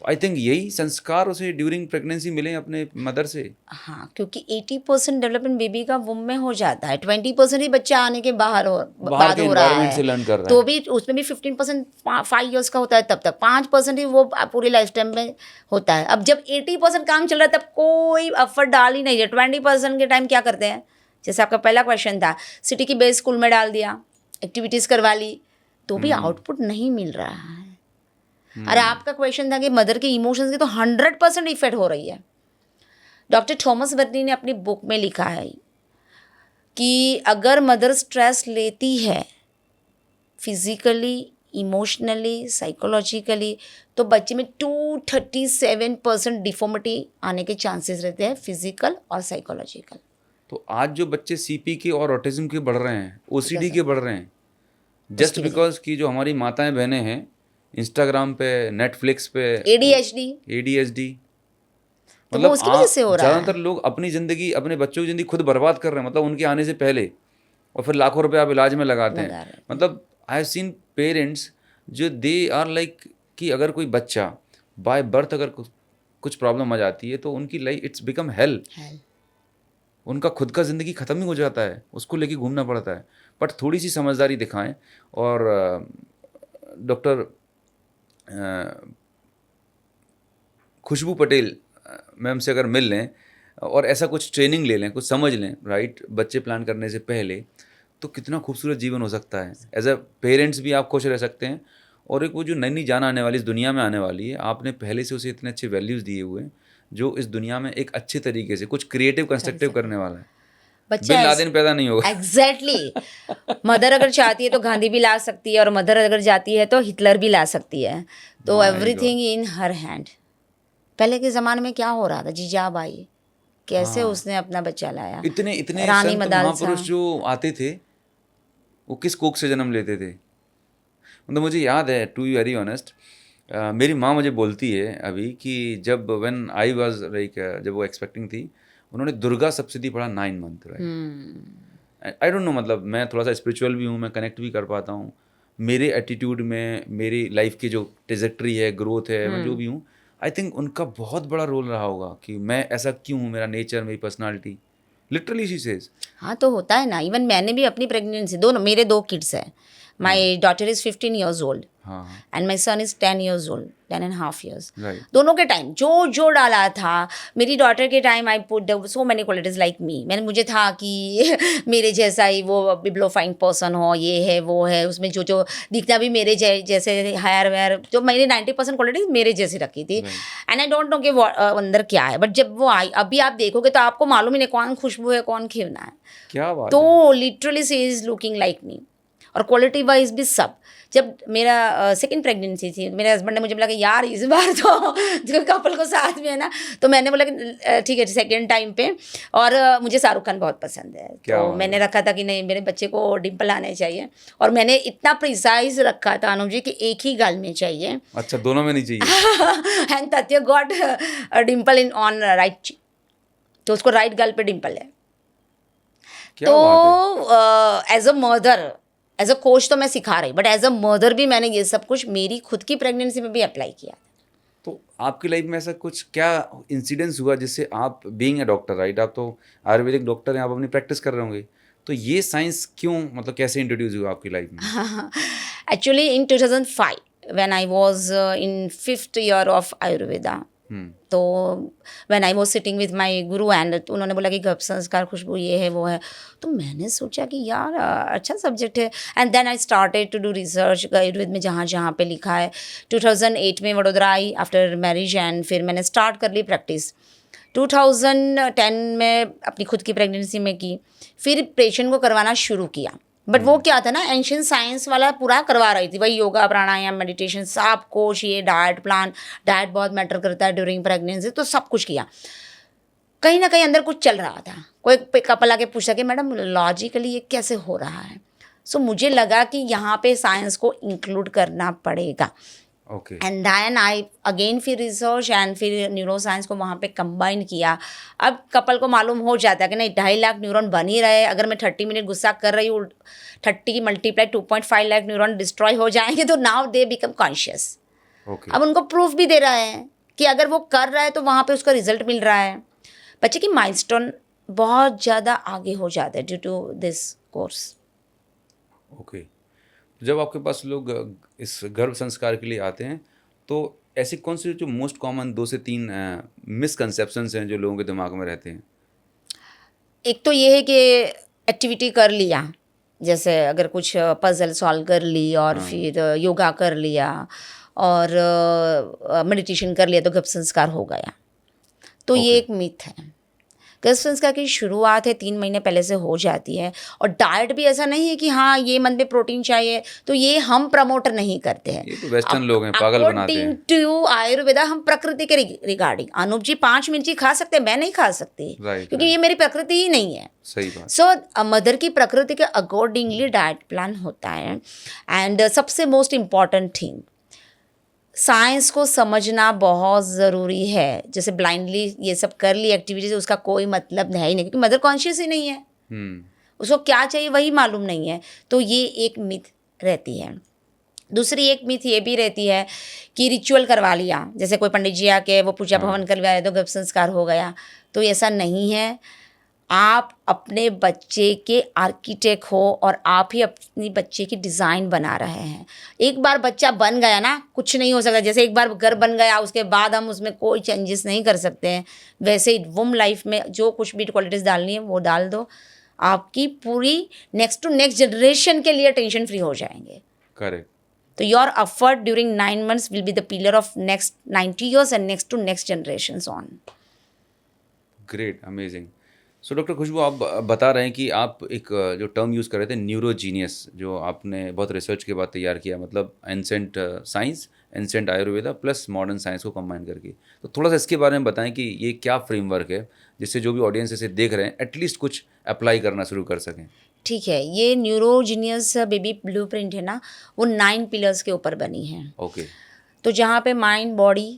आई थिंक यही संस्कार उसे ड्यूरिंग प्रेगनेंसी मिले अपने मदर से। हाँ, क्योंकि 80% डेवलपमेंट बेबी का वुम में हो जाता है, 20% ही बच्चा आने के बाद के हो रहा environment से है, learn कर रहा तो है। भी उसमें भी 15% 5 ईयर्स का होता है, तब तक 5% ही वो पूरी लाइफ टाइम में होता है। अब जब 80% काम चल रहा है तब कोई एफर्ट डाल ही नहीं है। 20% के टाइम क्या करते हैं, जैसे आपका पहला क्वेश्चन था, सिटी की बेस स्कूल में डाल दिया, एक्टिविटीज़ करवा ली, तो भी आउटपुट नहीं मिल रहा है। और आपका क्वेश्चन था कि मदर के इमोशंस की तो 100% इफेक्ट हो रही है। डॉक्टर थॉमस बर्नी ने अपनी बुक में लिखा है कि अगर मदर स्ट्रेस लेती है फिजिकली, इमोशनली, साइकोलॉजिकली, तो बच्चे में 237% डिफॉर्मिटी आने के चांसेस रहते हैं, फिजिकल और साइकोलॉजिकल। तो आज जो बच्चे सीपी के और ऑटिज्म के बढ़ रहे हैं, ओसीडी के बढ़ रहे हैं, जस्ट उसकी बिकॉज कि जो हमारी माताएं बहनें हैं इंस्टाग्राम पे, नेटफ्लिक्स पे, ADHD, तो वो मतलब उसकी वजह से हो रहा है। ज़्यादातर लोग अपनी ज़िंदगी, अपने बच्चों की ज़िंदगी खुद बर्बाद कर रहे हैं, मतलब उनके आने से पहले, और फिर लाखों रुपए आप इलाज में लगाते लगा हैं। रहे हैं। मतलब आई हैव सीन पेरेंट्स जो दे आर लाइक कि अगर कोई बच्चा बाय बर्थ अगर कुछ प्रॉब्लम आ जाती है तो उनकी लाइफ इट्स बिकम हेल। उनका खुद का ज़िंदगी ख़त्म ही हो जाता है, उसको लेके घूमना पड़ता है। बट थोड़ी सी समझदारी दिखाएं और डॉक्टर खुशबू पटेल मैम से अगर मिल लें और ऐसा कुछ ट्रेनिंग ले लें, कुछ समझ लें, राइट, बच्चे प्लान करने से पहले, तो कितना खूबसूरत जीवन हो सकता है। एज अ पेरेंट्स भी आप खुश रह सकते हैं, और एक वो जो नई नई जान आने वाली, इस दुनिया में आने वाली है, आपने पहले से उसे इतने अच्छे वैल्यूज़ दिए हुए हैं जो इस दुनिया में एक अच्छे तरीके से कुछ क्रिएटिव कंस्ट्रक्टिव करने वाला है। बिन लादेन पैदा नहीं होगा। एग्जैक्टली। मदर अगर चाहती है तो गांधी भी ला सकती है, और मदर अगर जाती है तो हिटलर भी ला सकती है। तो My everything in her hand. पहले के ज़माने में क्या हो रहा था, जीजाबाई कैसे उसने अपना बच्चा लाया, इतने इतने रानी संत मदालसा। महापुरुष जो आते थे वो किस कोख से जन्म लेते थे। मतलब मुझे याद है, टू बी वेरी ऑनेस्ट, मेरी माँ मुझे बोलती है अभी कि जब व्हेन आई वाज लाइक, जब वो एक्सपेक्टिंग थी, उन्होंने दुर्गा सप्तशती पढ़ा 9 month, right. I don't know, मतलब मैं थोड़ा सा स्पिरिचुअल भी हूँ, मैं कनेक्ट भी कर पाता हूँ। मेरे एटीट्यूड में, मेरी लाइफ की जो ट्रेजेक्ट्री है, ग्रोथ है, मैं जो भी हूँ, आई थिंक उनका बहुत बड़ा रोल रहा होगा कि मैं ऐसा क्यों हूँ, मेरा नेचर, मेरी पर्सनालिटी, लिटरली शी सेज। हाँ, तो होता है ना। इवन मैंने भी अपनी प्रेगनेंसी, दोनों मेरे 2 किड्स हैं। My daughter is 15 years old and my son is 10 years old, 10.5 years। Right. दोनों के टाइम जो डाला था, मेरी डॉटर के time I put so many qualities like me. मुझे था कि मेरे जैसा ही वो बिब्लोफाइन पर्सन हो, ये है वो है, उसमें जो दिखता भी मेरे जैसे हायर वेयर, जो मैंने 90% क्वालिटीज़ मेरे जैसी रखी थी। एंड आई डोंट नो कि वो अंदर क्या है, बट जब वो आई, अभी आप देखोगे तो आपको मालूम ही नहीं कौन खुशबू है, कौन खिलना है। क्या बात है। तो literally see is looking like me, और क्वालिटी वाइज भी सब। जब मेरा सेकंड प्रेगनेंसी थी, मेरे हस्बैंड ने मुझे बोला कि यार इस बार तो जो कपल को साथ में है ना, तो मैंने बोला कि ठीक है सेकंड टाइम पे। और मुझे शाहरुख खान बहुत पसंद है, तो मैंने रखा था कि नहीं, मेरे बच्चे को डिम्पल आने चाहिए, और मैंने इतना प्रिसाइज रखा था अनुज जी कि एक ही गाल में चाहिए। अच्छा, दोनों में नहीं चाहिए। एंड तथ्य got dimple in on right cheek, तो उसको राइट गाल पे डिम्पल है। तो as a mother, as a coach तो मैं सिखा रही, बट एज अ मदर भी मैंने ये सब कुछ मेरी खुद की प्रेगनेंसी में भी अप्लाई किया। तो आपकी लाइफ में ऐसा कुछ क्या इंसिडेंस हुआ जिससे आप, बीइंग अ डॉक्टर, राइट, आप तो आयुर्वेदिक डॉक्टर हैं, आप अपनी प्रैक्टिस कर रहे होंगे, तो ये साइंस क्यों, मतलब कैसे इंट्रोड्यूस हुआ आपकी लाइफ में? Actually in 2005 when I was in 5th year of Ayurveda, तो when I was sitting with my Guru and उन्होंने बोला कि गर्भ संस्कार खुशबू ये है वो है, तो मैंने सोचा कि यार अच्छा सब्जेक्ट है। And then I started to do research Ayurveda में जहाँ जहाँ पे लिखा है। 2008 में वडोदरा आई आफ्टर मैरिज एंड फिर मैंने स्टार्ट कर ली प्रैक्टिस। 2010 में अपनी खुद की प्रेगनेंसी में की, फिर पेशेंट को करवाना शुरू किया। बट वो क्या था ना, एंशियंट साइंस वाला पूरा करवा रही थी, वही योगा प्राणायाम मेडिटेशन सब कुछ, ये डाइट प्लान, डाइट बहुत मैटर करता है ड्यूरिंग प्रेगनेंसी, तो सब कुछ किया। कहीं ना कहीं अंदर कुछ चल रहा था। कोई कपल आके पूछा कि मैडम लॉजिकली ये कैसे हो रहा है। सो मुझे लगा कि यहाँ पे साइंस को इंक्लूड करना पड़ेगा। Okay. And then I again फिर रिसर्च एंड फिर न्यूरो साइंस को वहाँ पे कंबाइन किया। अब कपल को मालूम हो जाता है कि नहीं 2.5 लाख न्यूरॉन बन ही रहे, अगर मैं 30 मिनट गुस्सा कर रही हूँ 30 मल्टीप्लाई 2.5 लाख न्यूरॉन डिस्ट्रॉय हो जाएंगे, तो now they become conscious. Okay. अब उनको प्रूफ भी दे रहे हैं कि अगर वो कर रहा है तो वहाँ पे उसका रिजल्ट मिल रहा है। बच्चे की माइलस्टोन बहुत ज़्यादा आगे हो जाता है due to this course. Okay. जब आपके पास लोग इस गर्भ संस्कार के लिए आते हैं, तो ऐसी कौन सी जो मोस्ट कॉमन 2 से 3 मिसकंसेप्शंस हैं जो लोगों के दिमाग में रहते हैं? एक तो ये है कि एक्टिविटी कर लिया, जैसे अगर कुछ पजल सॉल्व कर ली और फिर योगा कर लिया और मेडिटेशन कर लिया तो गर्भ संस्कार हो गया। तो ये Okay. एक मिथ है। गर्भ संस्कार की शुरुआत है 3 महीने पहले से हो जाती है। और डाइट भी ऐसा नहीं है कि हाँ ये मंथ में प्रोटीन चाहिए, तो ये हम प्रमोट नहीं करते हैं। ये तो वेस्टर्न लोग हैं, पागल बनाते हैं। अकॉर्डिंग टू आयुर्वेदा हम प्रकृति के रिगार्डिंग, अनूप जी 5 मिर्ची खा सकते हैं, मैं नहीं खा सकती, Right, क्योंकि ये मेरी प्रकृति ही नहीं है। सही बात। सो मदर की प्रकृति के अकॉर्डिंगली डाइट प्लान होता है। एंड सबसे मोस्ट इम्पॉर्टेंट थिंग, साइंस को समझना बहुत ज़रूरी है। जैसे ब्लाइंडली ये सब कर ली एक्टिविटीज, उसका कोई मतलब है ही नहीं, क्योंकि मदर कॉन्शियस ही नहीं है, उसको क्या चाहिए वही मालूम नहीं है। तो ये एक मिथ रहती है। दूसरी एक मिथ ये भी रहती है कि रिचुअल करवा लिया, जैसे कोई पंडित जी आके वो पूजा भवन करवा रहे तो गर्भ संस्कार हो गया, तो ऐसा नहीं है। आप अपने बच्चे के आर्किटेक्ट हो और आप ही अपनी बच्चे की डिज़ाइन बना रहे हैं। एक बार बच्चा बन गया ना, कुछ नहीं हो सकता। जैसे एक बार घर बन गया उसके बाद हम उसमें कोई चेंजेस नहीं कर सकते हैं, वैसे ही वुम लाइफ में जो कुछ भी क्वालिटीज़ डालनी है वो डाल दो, आपकी पूरी नेक्स्ट टू नेक्स्ट जनरेशन के लिए टेंशन फ्री हो जाएंगे। करेक्ट। तो your effort during 9 months will be the pillar of next 90 years and next to next generations on. Great, amazing. So doctor Khushbu, आप बता रहे हैं कि आप एक जो टर्म यूज़ कर रहे थे न्यूरोजीनियस, जो आपने बहुत रिसर्च के बाद तैयार किया, मतलब ancient science, ancient Ayurveda plus modern science को कंबाइन करके। तो थोड़ा सा इसके बारे में बताएं कि ये क्या फ्रेमवर्क है, जिससे जो भी ऑडियंस इसे देख रहे हैं एटलीस्ट कुछ अप्लाई करना शुरू कर सकें। ठीक है, ये न्यूरोजीनियस बेबी ब्लूप्रिंट है ना, वो 9 पिलर्स के ऊपर बनी है। ओके। तो जहाँ पे माइंड, बॉडी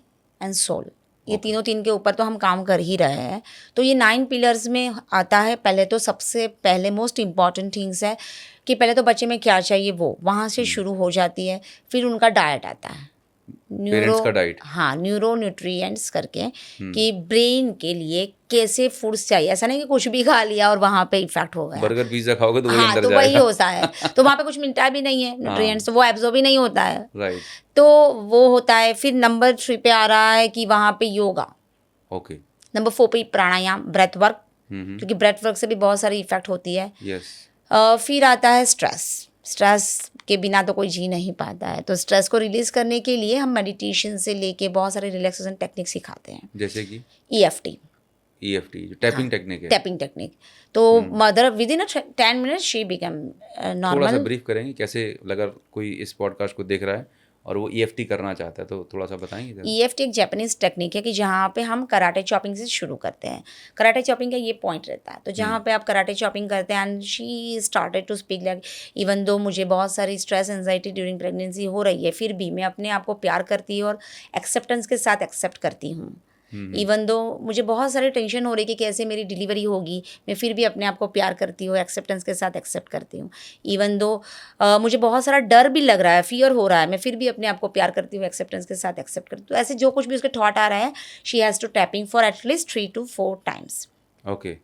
एंड सोल, ये तीन के ऊपर तो हम काम कर ही रहे हैं। तो ये 9 पिलर्स में आता है। पहले तो सबसे पहले मोस्ट इम्पॉर्टेंट थिंग्स है कि पहले तो बच्चे में क्या चाहिए वो वहाँ से शुरू हो जाती है। फिर उनका डाइट आता है, पेरेंट्स का डाइट। हाँ, न्यूरो न्यूट्रिएंट्स करके, कि ब्रेन के लिए कैसे फूड्स चाहिए। ऐसा नहीं कि कुछ भी खा लिया और वहाँ पे इफेक्ट हो गया। बर्गर पिज्जा खाओगे तो वही हाँ, अंदर तो जाएगा। वही होता है। तो वहाँ पे कुछ मिलता भी नहीं है न्यूट्रिएंट्स, तो वो एब्जॉर्ब भी नहीं होता है। राइट। तो वो होता है। फिर नंबर 3 पे आ रहा है कि वहाँ पे योगा। ओके। नंबर 4 पे प्राणायाम, ब्रेथ वर्क, हम्म। क्योंकि ब्रेथ वर्क से भी बहुत सारी इफेक्ट होती है। यस। फिर आता है स्ट्रेस। स्ट्रेस के बिना तो कोई जी नहीं पाता है। तो स्ट्रेस को रिलीज करने के लिए हम मेडिटेशन से लेके बहुत सारे रिलैक्सेशन टेक्निक सिखाते हैं। जैसे कि EFT, EFT जो टैपिंग टेक्निक है। Tapping technique. तो mother within 10 minutes she become थोड़ा सा नॉर्मल। ब्रीफ करेंगे कैसे, अगर कोई इस पॉडकास्ट को देख रहा है और वो EFT करना चाहता है तो थोड़ा सा बताएंगे जरा? EFT एक जापानीज टेक्निक है कि जहाँ पे हम कराटे चॉपिंग से शुरू करते हैं। कराटे चॉपिंग का ये पॉइंट रहता है। तो जहाँ पे आप कराटे चॉपिंग करते हैं and she started to speak like, even though मुझे बहुत सारी स्ट्रेस एंजाइटी ड्यूरिंग प्रेगनेंसी हो रही है, फिर भी मैं अपने आप को प्यार करती हूँ और एक्सेप्टेंस के साथ एक्सेप्ट करती हूँ। इवन दो मुझे बहुत सारी टेंशन हो रही कि कैसे मेरी डिलीवरी होगी, मैं फिर भी अपने आप को प्यार करती हूँ, एक्सेप्टेंस के साथ एक्सेप्ट करती हूँ। इवन दो मुझे बहुत सारा डर भी लग रहा है, फियर हो रहा है, मैं फिर भी अपने आप को प्यार करती हूँ, एक्सेप्टेंस के साथ एक्सेप्ट करती हूँ। ऐसे जो कुछ भी उसके थॉट आ रहा है, she has to tapping for at least 3 to 4 times। Okay.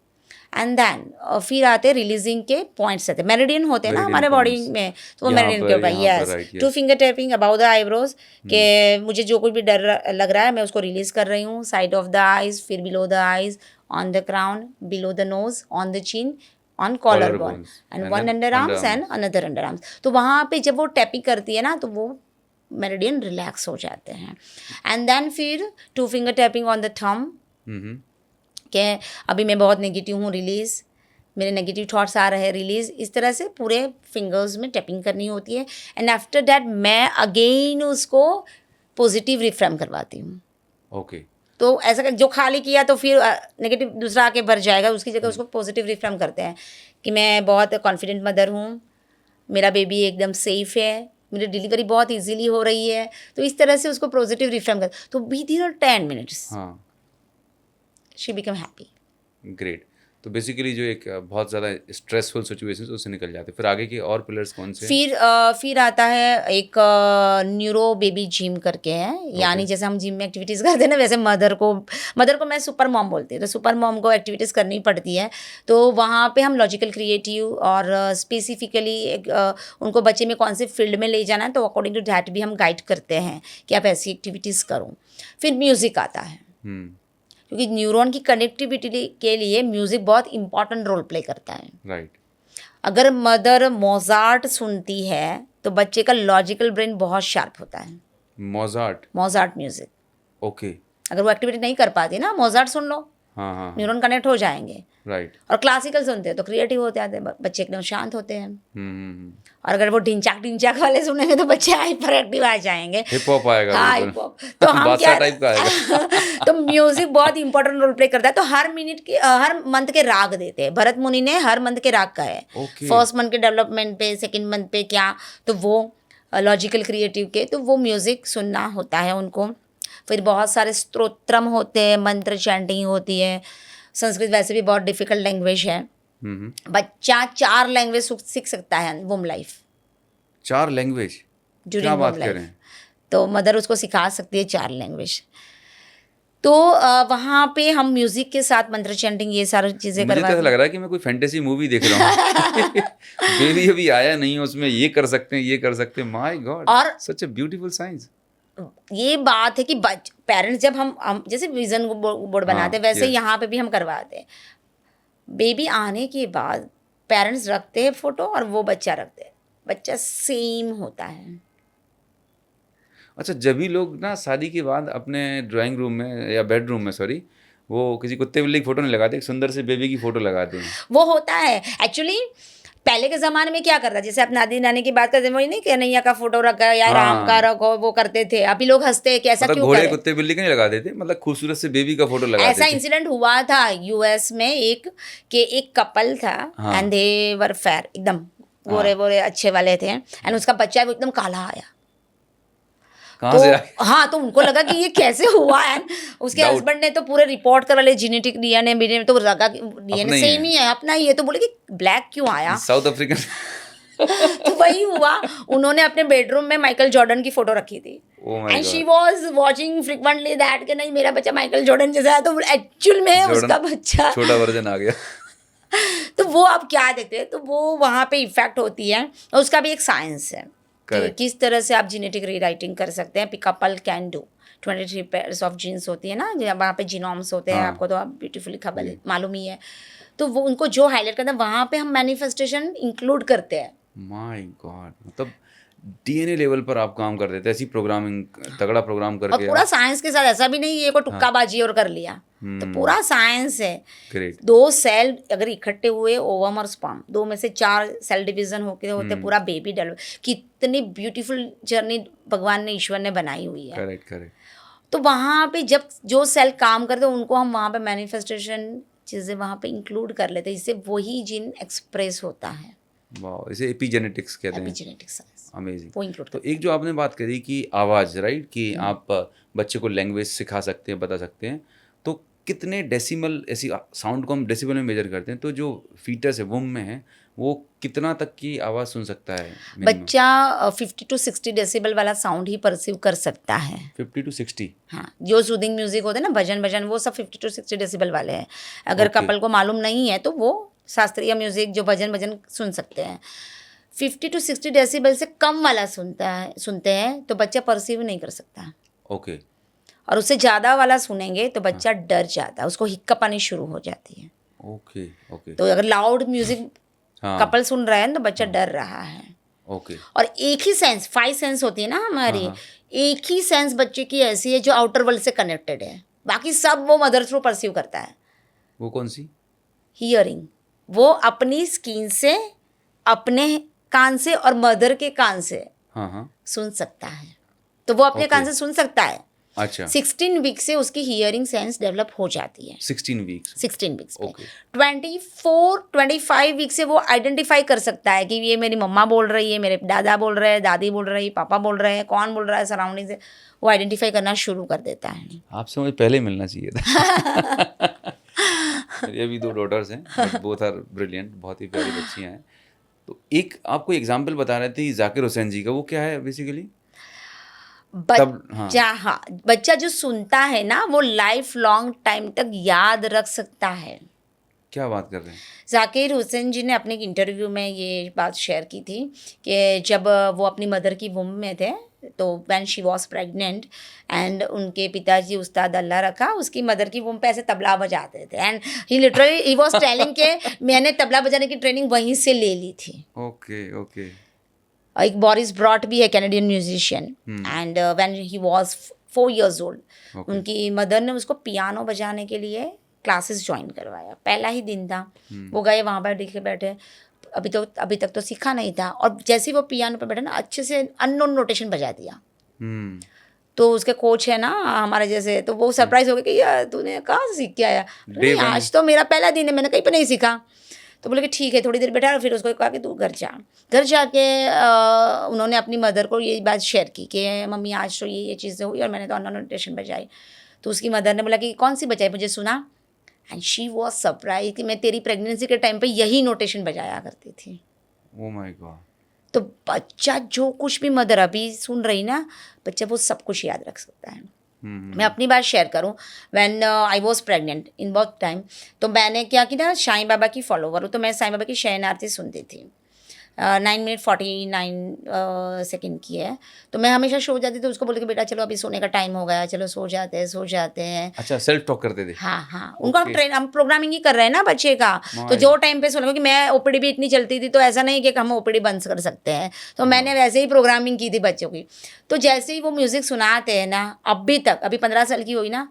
And then फिर आते रिलीजिंग के पॉइंट्स आते, मेरिडियन होते हैं ना Meridian हमारे बॉडी points. में, तो वो यहाँ मेरिडियन पर, के ऊपर, यहाँ पर, yes, right, two yes. Finger tapping about the eyebrows, के मुझे जो कुछ भी डर लग रहा है मैं उसको रिलीज कर रही हूँ, साइड ऑफ द आईज, फिर below the eyes, on the crown, below the nose, on the chin, on collar bone, Collarbones. And And one then under arms underarms. And another under arms. तो वहाँ पे जब वो tapping करती है ना तो वो मेरिडियन रिलैक्स हो जाते हैं। एंड देन फिर two finger tapping on the thumb, hmm. कि अभी मैं बहुत नेगेटिव हूँ, रिलीज़, मेरे नेगेटिव थॉट्स आ रहे हैं, रिलीज़, इस तरह से पूरे फिंगर्स में टैपिंग करनी होती है। एंड आफ्टर दैट मैं अगेन उसको पॉजिटिव रिफ्रेम करवाती हूँ। ओके। तो ऐसा जो खाली किया तो फिर नेगेटिव दूसरा आके भर जाएगा, उसकी जगह उसको पॉजिटिव रिफ्रेम करते हैं कि मैं बहुत कॉन्फिडेंट मदर हूँ, मेरा बेबी एकदम सेफ है, मेरी डिलीवरी बहुत इजीली हो रही है। तो इस तरह से उसको पॉजिटिव रिफ्रेम कर, तो विद इन 10 मिनट्स हाँ, शी बिकम हैप्पी। ग्रेट। तो बेसिकली जो एक बहुत ज़्यादा स्ट्रेसफुल सिचुएशन उससे निकल जाते हैं। फिर आगे के और पिलर्स कौन से? फिर आता है एक न्यूरो बेबी जिम करके है, यानी जैसे हम जिम में एक्टिविटीज़ करते हैं ना, वैसे मदर को मैं सुपर मॉम बोलती हूँ, तो सुपर मॉम को एक्टिविटीज़ करनी पड़ती है। तो वहाँ पे हम लॉजिकल, क्रिएटिव और स्पेसिफिकली उनको बच्चे में कौन से फील्ड में ले जाना है, तो अकॉर्डिंग टू दैट भी हम गाइड करते हैं कि आप ऐसी एक्टिविटीज़ करो। फिर म्यूज़िक आता है, क्योंकि न्यूरॉन की कनेक्टिविटी के लिए म्यूज़िक बहुत इंपॉर्टेंट रोल प्ले करता है। राइट। अगर मदर मोजार्ट सुनती है तो बच्चे का लॉजिकल ब्रेन बहुत शार्प होता है। Mozart music, okay. अगर वो एक्टिविटी नहीं कर पाती ना, मोजार्ट सुन लो, हाँ हाँ, न्यूरॉन कनेक्ट हो जाएंगे। राइट। और क्लासिकल सुनते हैं तो क्रिएटिव होते आते हैं, बच्चे एकदम शांत होते हैं। हम्म। और अगर वो ढिंचाक वाले सुनेंगे तो बच्चे हाइपर एक्टिव आ जाएंगे। हिप हॉप आएगा, हाँ, बिल्कुल। Hip hop. तो हम बादशाह क्या टाइप का आएगा। तो म्यूजिक बहुत इंपॉर्टेंट रोल प्ले करता है। तो हर मंथ के राग देते हैं, भरत मुनि ने हर मंथ के राग का है। Okay. फर्स्ट मंथ के डेवलपमेंट पे, सेकंड मंथ पे क्या, तो वो लॉजिकल, क्रिएटिव के, तो वो म्यूजिक सुनना होता है उनको। फिर बहुत सारे स्तोत्रम होते हैं, मंत्र चैंटिंग होती है। संस्कृत वैसे भी बहुत डिफिकल्ट लैंग्वेज है। बच्चा 4 लैंग्वेज सीख सकता है वुम लाइफ, 4 लैंग्वेज? क्या ड्यूरिंग बात वुम कर रहे लाइफ। हैं? तो मदर उसको सिखा सकती है 4 लैंग्वेज। तो वहाँ पे हम म्यूजिक के साथ मंत्र चैंटिंग ये सारी चीज़ें मुझे तो ऐसा करवाते लग हैं। रहा है कि मैं कोई फैंटेसी मूवी देख रहा हूँ। बेबी अभी आया नहीं है, उसमें ये कर सकते हैं, ये कर सकते हैं। माय गॉड, और सच अ ब्यूटीफुल साइंस। ये बात है कि पेरेंट्स जब हम जैसे विजन बोर्ड बनाते हैं, वैसे yes. यहाँ पे भी हम करवाते हैं। बेबी आने के बाद पेरेंट्स रखते हैं फोटो और वो बच्चा रखते हैं, बच्चा सेम होता है। अच्छा, जब भी लोग ना शादी के बाद अपने ड्राइंग रूम में या बेडरूम में, सॉरी, वो किसी कुत्ते बिल्ली की फोटो नहीं लगाते, एक सुंदर से बेबी की फोटो लगाते हैं। वो होता है एक्चुअली। पहले के ज़माने में क्या करता, जैसे आप नानी नानी की बात करते हैं, वही नहीं कन्हैया का फोटो रखा या राम का रखो, वो करते थे। अभी लोग हंसते हैं कि ऐसा मतलब क्यों घोड़े करें। कुत्ते बिल्ली का नहीं लगा देते, मतलब खूबसूरत से बेबी का फोटो लगाते ऐसा थे। इंसिडेंट हुआ था यूएस में, एक कपल था एंड दे वर फेयर, एकदम गोरे गोरे अच्छे वाले थे, एंड उसका बच्चा वो एकदम काला आया। कहाँ से आया? हाँ, तो उनको लगा कि ये कैसे हुआ है। उसके Doubt. हस्बैंड ने तो पूरे रिपोर्ट करा ले, जेनेटिक डीएनए, तो लगा कि अपना डीएनए ही सेम है। ही है, अपना ही है। तो बोले कि ब्लैक क्यों आया। South African. तो वही हुआ, उन्होंने अपने बेडरूम में माइकल जॉर्डन की फोटो रखी थी, Oh my and she God. Was watching frequently that कि नहीं मेरा बच्चा माइकल जॉर्डन जैसा है। तो एक्चुअल में उसका बच्चा छोटा वर्जन आ गया। तो वो आप क्या देखते हैं, तो वो वहाँ पे इफेक्ट होती है। और उसका भी एक साइंस है कि Correct. किस तरह से आप जेनेटिक रीराइटिंग कर सकते हैं। Couple can do 23 pairs of jeans होती है ना, वहाँ पे जीनोम्स होते हैं। हाँ। आपको तो आप ब्यूटीफुली खबर मालूम ही है। तो वो उनको जो हाईलाइट करते हैं, वहाँ पे हम मैनिफेस्टेशन इंक्लूड करते हैं। माय गॉड, मतलब डीएनए लेवल पर आप काम कर देते, ऐसी प्रोग्रामिंग, तगड़ा प्रोग्राम और करके पूरा साइंस के साथ, ऐसा भी नहीं ये को तुक्काबाजी और कर लिया। तो पूरा साइंस है। ग्रेट। 2 सेल अगर इकट्ठे हुए, ओवम और स्पर्म, 2 में से 4 सेल डिवीजन होते पूरा बेबी डेवलप। कितनी ब्यूटीफुल जर्नी भगवान ने, ईश्वर ने बनाई हुई है। करेक्ट। तो वहाँ पे जब जो सेल काम करते हैं उनको हम वहाँ पे मैनिफेस्टेशन चीज़ें वहाँ पे इंक्लूड कर लेते हैं, इससे वही जीन एक्सप्रेस होता है। वाह, इसे एपिजेनेटिक्स कहते हैं। Epigenetic science amazing. वो इंक्लूड तो एक जो आपने बात करी कि आवाज़, राइट, कि आप बच्चे को लैंग्वेज सिखा सकते हैं, बता सकते हैं, तो कितने डेसिमल, ऐसी साउंड को हम डेसिबल में मेजर करते हैं, तो जो फीटस है, वुम में है, वो कितना तक की आवाज़ सुन सकता है minimum? बच्चा 50 to 60 डेसिबल वाला साउंड ही परसीव कर सकता है। 50 to 60? हाँ, जो सूदिंग म्यूजिक होते हैं ना, भजन भजन, वो सब 50 to 60 डेसिबल वाले हैं। अगर Okay. कपल को मालूम नहीं है तो वो शास्त्रीय म्यूजिक जो भजन भजन सुन सकते हैं। 50 to 60 डेसिबल से कम वाला सुनते हैं तो बच्चा परसीव नहीं कर सकता, ओके। और उससे ज़्यादा वाला सुनेंगे तो बच्चा डर जाता है, उसको हिक्कप आनी शुरू हो जाती है। ओके। ओके। तो अगर लाउड म्यूजिक हाँ। कपल सुन रहे हैं तो बच्चा डर रहा है। ओके। और एक ही सेंस, 5 सेंस होती है ना हमारी, हाँ। एक ही सेंस बच्चे की ऐसी है जो आउटर वर्ल्ड से कनेक्टेड है, बाकी सब वो मदर थ्रू परसीव करता है। वो कौन सी? हियरिंग, वो अपनी स्किन से, अपने कान से और मदर के कान से हाँ हाँ। सुन सकता है, तो वो अपने Okay. कान से सुन सकता है। अच्छा। 16 वीक से उसकी हियरिंग सेंस डेवलप हो जाती है। 16 वीक्स। 16 वीक्स पे। Okay. 24-25 वीक से वो आइडेंटिफाई कर सकता है कि ये मेरी मम्मा बोल रही है, मेरे दादा बोल रहे हैं, दादी बोल रही है, पापा बोल रहे हैं, कौन बोल रहा है सराउंडिंग से, वो आइडेंटिफाई करना शुरू कर देता है। आपसे मुझे पहले मिलना चाहिए था। मेरी अभी 2 डॉटर्स हैं, बट बोथ आर ब्रिलियंट, बहुत ही प्यारी बच्चियाँ हैं। तो एक आपको एग्जाम्पल बता रहे थे जाकिर हुसैन जी का, वो क्या है बेसिकली? बच्चा, हाँ, बच्चा जो सुनता है ना वो लाइफ लॉन्ग टाइम तक याद रख सकता है। क्या बात कर रहे हैं? जाकिर हुसैन जी ने अपने एक इंटरव्यू में ये बात शेयर की थी कि जब वो अपनी मदर की वुम में थे, तो when she was pregnant and उनके पिताजी उस्ताद अल्लाह रखा, उसकी मदर की वुम पे ऐसे तबला बजाते थे, and he literally he was telling के मैंने तबला बजाने की ट्रेनिंग वहीं से ले ली थी। ओके। ओके। एक बोरिस ब्रॉट भी है, Canadian musician, and when he was 4 years old, उनकी मदर ने उसको पियानो बजाने के लिए क्लासेस ज्वाइन करवाया। पहला ही दिन था, वो गए वहाँ पर दिखे बैठे, अभी तक तो सीखा नहीं था, और जैसे ही वो पियानो पे बैठे ना, अच्छे से अननोन नोटेशन बजा दिया। तो उसके कोच है ना हमारे जैसे, तो वो सरप्राइज हो गए कि यार तूने कहाँ से सीख के आया? नहीं, आज तो मेरा पहला दिन है, मैंने कहीं पे नहीं सीखा। तो बोले कि ठीक है, थोड़ी देर बैठा, और फिर उसको कहा कि तू घर जाके उन्होंने अपनी मदर को ये बात शेयर की कि मम्मी आज तो ये चीज़ें हुई और मैंने तो अननोन नोटेशन बजाई। तो उसकी मदर ने बोला कि कौन सी बजाई, मुझे सुना। एंड शी वॉज सरप्राइज कि मैं तेरी प्रेगनेंसी के टाइम पे यही नोटेशन बजाया करती थी। Oh my God. तो बच्चा जो कुछ भी मदर अभी सुन रही ना, बच्चा वो सब कुछ याद रख सकता है। मैं अपनी बात शेयर करूं, व्हेन आई वाज प्रेग्नेंट इन बहुत टाइम, तो मैंने क्या की ना, साईं बाबा की फॉलोवर हूँ, तो मैं साईं बाबा की शयन आरती सुनती थी। 9 मिनट 49 सेकेंड की है, तो मैं हमेशा सो जाती थी, उसको बोलती कि बेटा चलो अभी सोने का टाइम हो गया, चलो सो जाते हैं। अच्छा, सेल्फ टॉक करते थे? हाँ, उनका हम प्रोग्रामिंग ही कर रहे हैं ना बच्चे का, तो जो टाइम पे सोने, क्योंकि मैं ओपीडी भी इतनी चलती थी, तो ऐसा नहीं कि हम ओपीडी बंद कर सकते हैं, तो मैंने वैसे ही प्रोग्रामिंग की थी बच्चों की। तो जैसे ही वो म्यूज़िक सुनाते हैं ना, अभी 15 साल की हुई ना,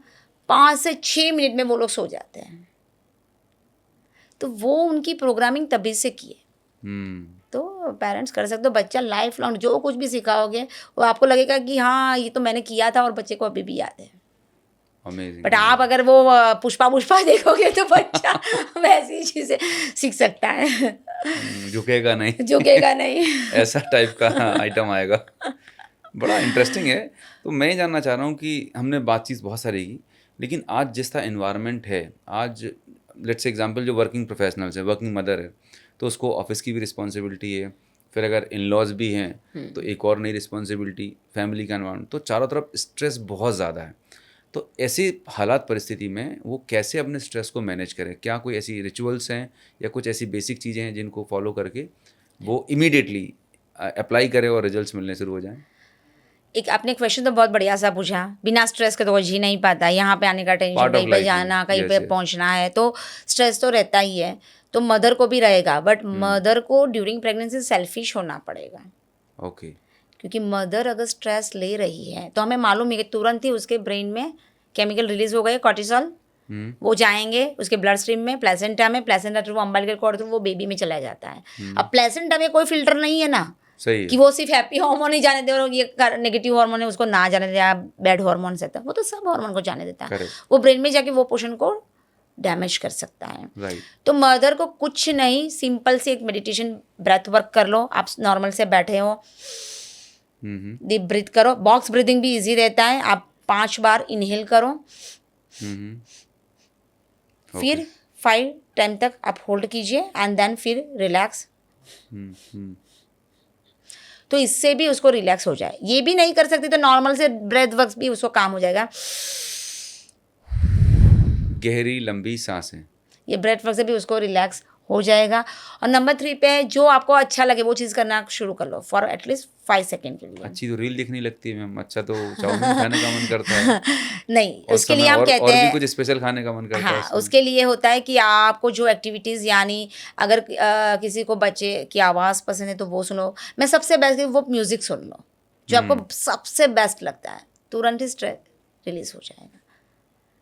5 से 6 मिनट में वो लोग सो जाते हैं। तो वो उनकी प्रोग्रामिंग तभी से की है। तो पेरेंट्स कर सकते हो, बच्चा लाइफ लॉन्ग जो कुछ भी सिखाओगे वो आपको लगेगा कि हाँ ये तो मैंने किया था, और बच्चे को अभी भी याद है। अमेजिंग। बट आप अगर वो पुष्पा देखोगे तो बच्चा वैसी चीज़ें सीख सकता है। झुकेगा नहीं। ऐसा टाइप का आइटम आएगा। बड़ा इंटरेस्टिंग है। तो मैं ये जानना चाह रहा हूँ कि हमने बातचीत बहुत सारी की, लेकिन आज जिस तरह इन्वायरमेंट है, आज लेट्स एग्जांपल जो वर्किंग प्रोफेशनल्स है, वर्किंग मदर है, तो उसको ऑफिस की भी रिस्पॉन्सिबिलिटी है, फिर अगर इन लॉज भी हैं तो एक और नई रिस्पॉन्सिबिलिटी, फैमिली का एनवायरनमेंट, तो चारों तरफ स्ट्रेस बहुत ज़्यादा है। तो ऐसी हालात परिस्थिति में वो कैसे अपने स्ट्रेस को मैनेज करें? क्या कोई ऐसी रिचुअल्स हैं या कुछ ऐसी बेसिक चीज़ें हैं जिनको फॉलो करके वो इमीडिएटली अप्लाई करें और रिजल्ट्स मिलने शुरू हो जाएं? एक आपने क्वेश्चन तो बहुत बढ़िया सा पूछा, बिना स्ट्रेस के तो कोई जी नहीं पाता, यहाँ पे आने का टेंशन, कहीं पे जाना, कहीं पे पहुँचना है, तो स्ट्रेस तो रहता ही है, तो मदर को भी रहेगा, बट मदर को ड्यूरिंग प्रेगनेंसी सेल्फिश होना पड़ेगा। ओके। क्योंकि मदर अगर स्ट्रेस ले रही है तो हमें मालूम है कि तुरंत ही उसके ब्रेन में केमिकल रिलीज हो गए, कॉर्टिसोल, वो जाएंगे उसके ब्लड स्ट्रीम में, placenta through, umbilical cord through वो बेबी में चला जाता है। अब प्लेसेंटा में कोई फिल्टर नहीं है ना, सही कि वो सिर्फ हैप्पी हार्मोन ही जाने दे और ये नेगेटिव हार्मोन है उसको ना जाने दे, या बैड हार्मोन से, वो तो सब हार्मोन को जाने देता है। वो ब्रेन में जाके वो पोर्शन को डैमेज कर सकता है। तो मदर को कुछ नहीं, सिंपल से एक मेडिटेशन ब्रेथ वर्क कर लो। आप नॉर्मल से बैठे हो, डीप ब्रीथ करो, बॉक्स ब्रीथिंग भी इजी रहता है। आप 5 बार इनहेल करो, फिर 5 टाइम तक आप होल्ड कीजिए एंड देन फिर रिलैक्स। तो इससे भी उसको रिलैक्स हो जाए। ये भी नहीं कर सकती तो नॉर्मल से ब्रेथ वर्क भी उसको काम हो जाएगा। गहरी लंबी सांसें। ये ब्रेथ वर्क से भी उसको रिलैक्स हो जाएगा। और नंबर 3 पे है, जो आपको अच्छा लगे वो चीज़ करना शुरू कर लो फॉर एटलीस्ट 5 सेकेंड के लिए। अच्छी तो रील दिखने लगती है मैम, अच्छा तो चाउमीन खाने का मन करता है नहीं, और उसके लिए समय हम कहते और भी हैं, कुछ स्पेशल खाने का मन करता है हाँ, उसमें। उसके लिए होता है कि आपको जो एक्टिविटीज़, यानी अगर किसी को बच्चे की आवाज़ पसंद है तो वो सुनो। मैं सबसे बेस्ट वो म्यूज़िक सुन लो जो आपको सबसे बेस्ट लगता है, तुरंत ही स्ट्रेस रिलीज हो जाएगा।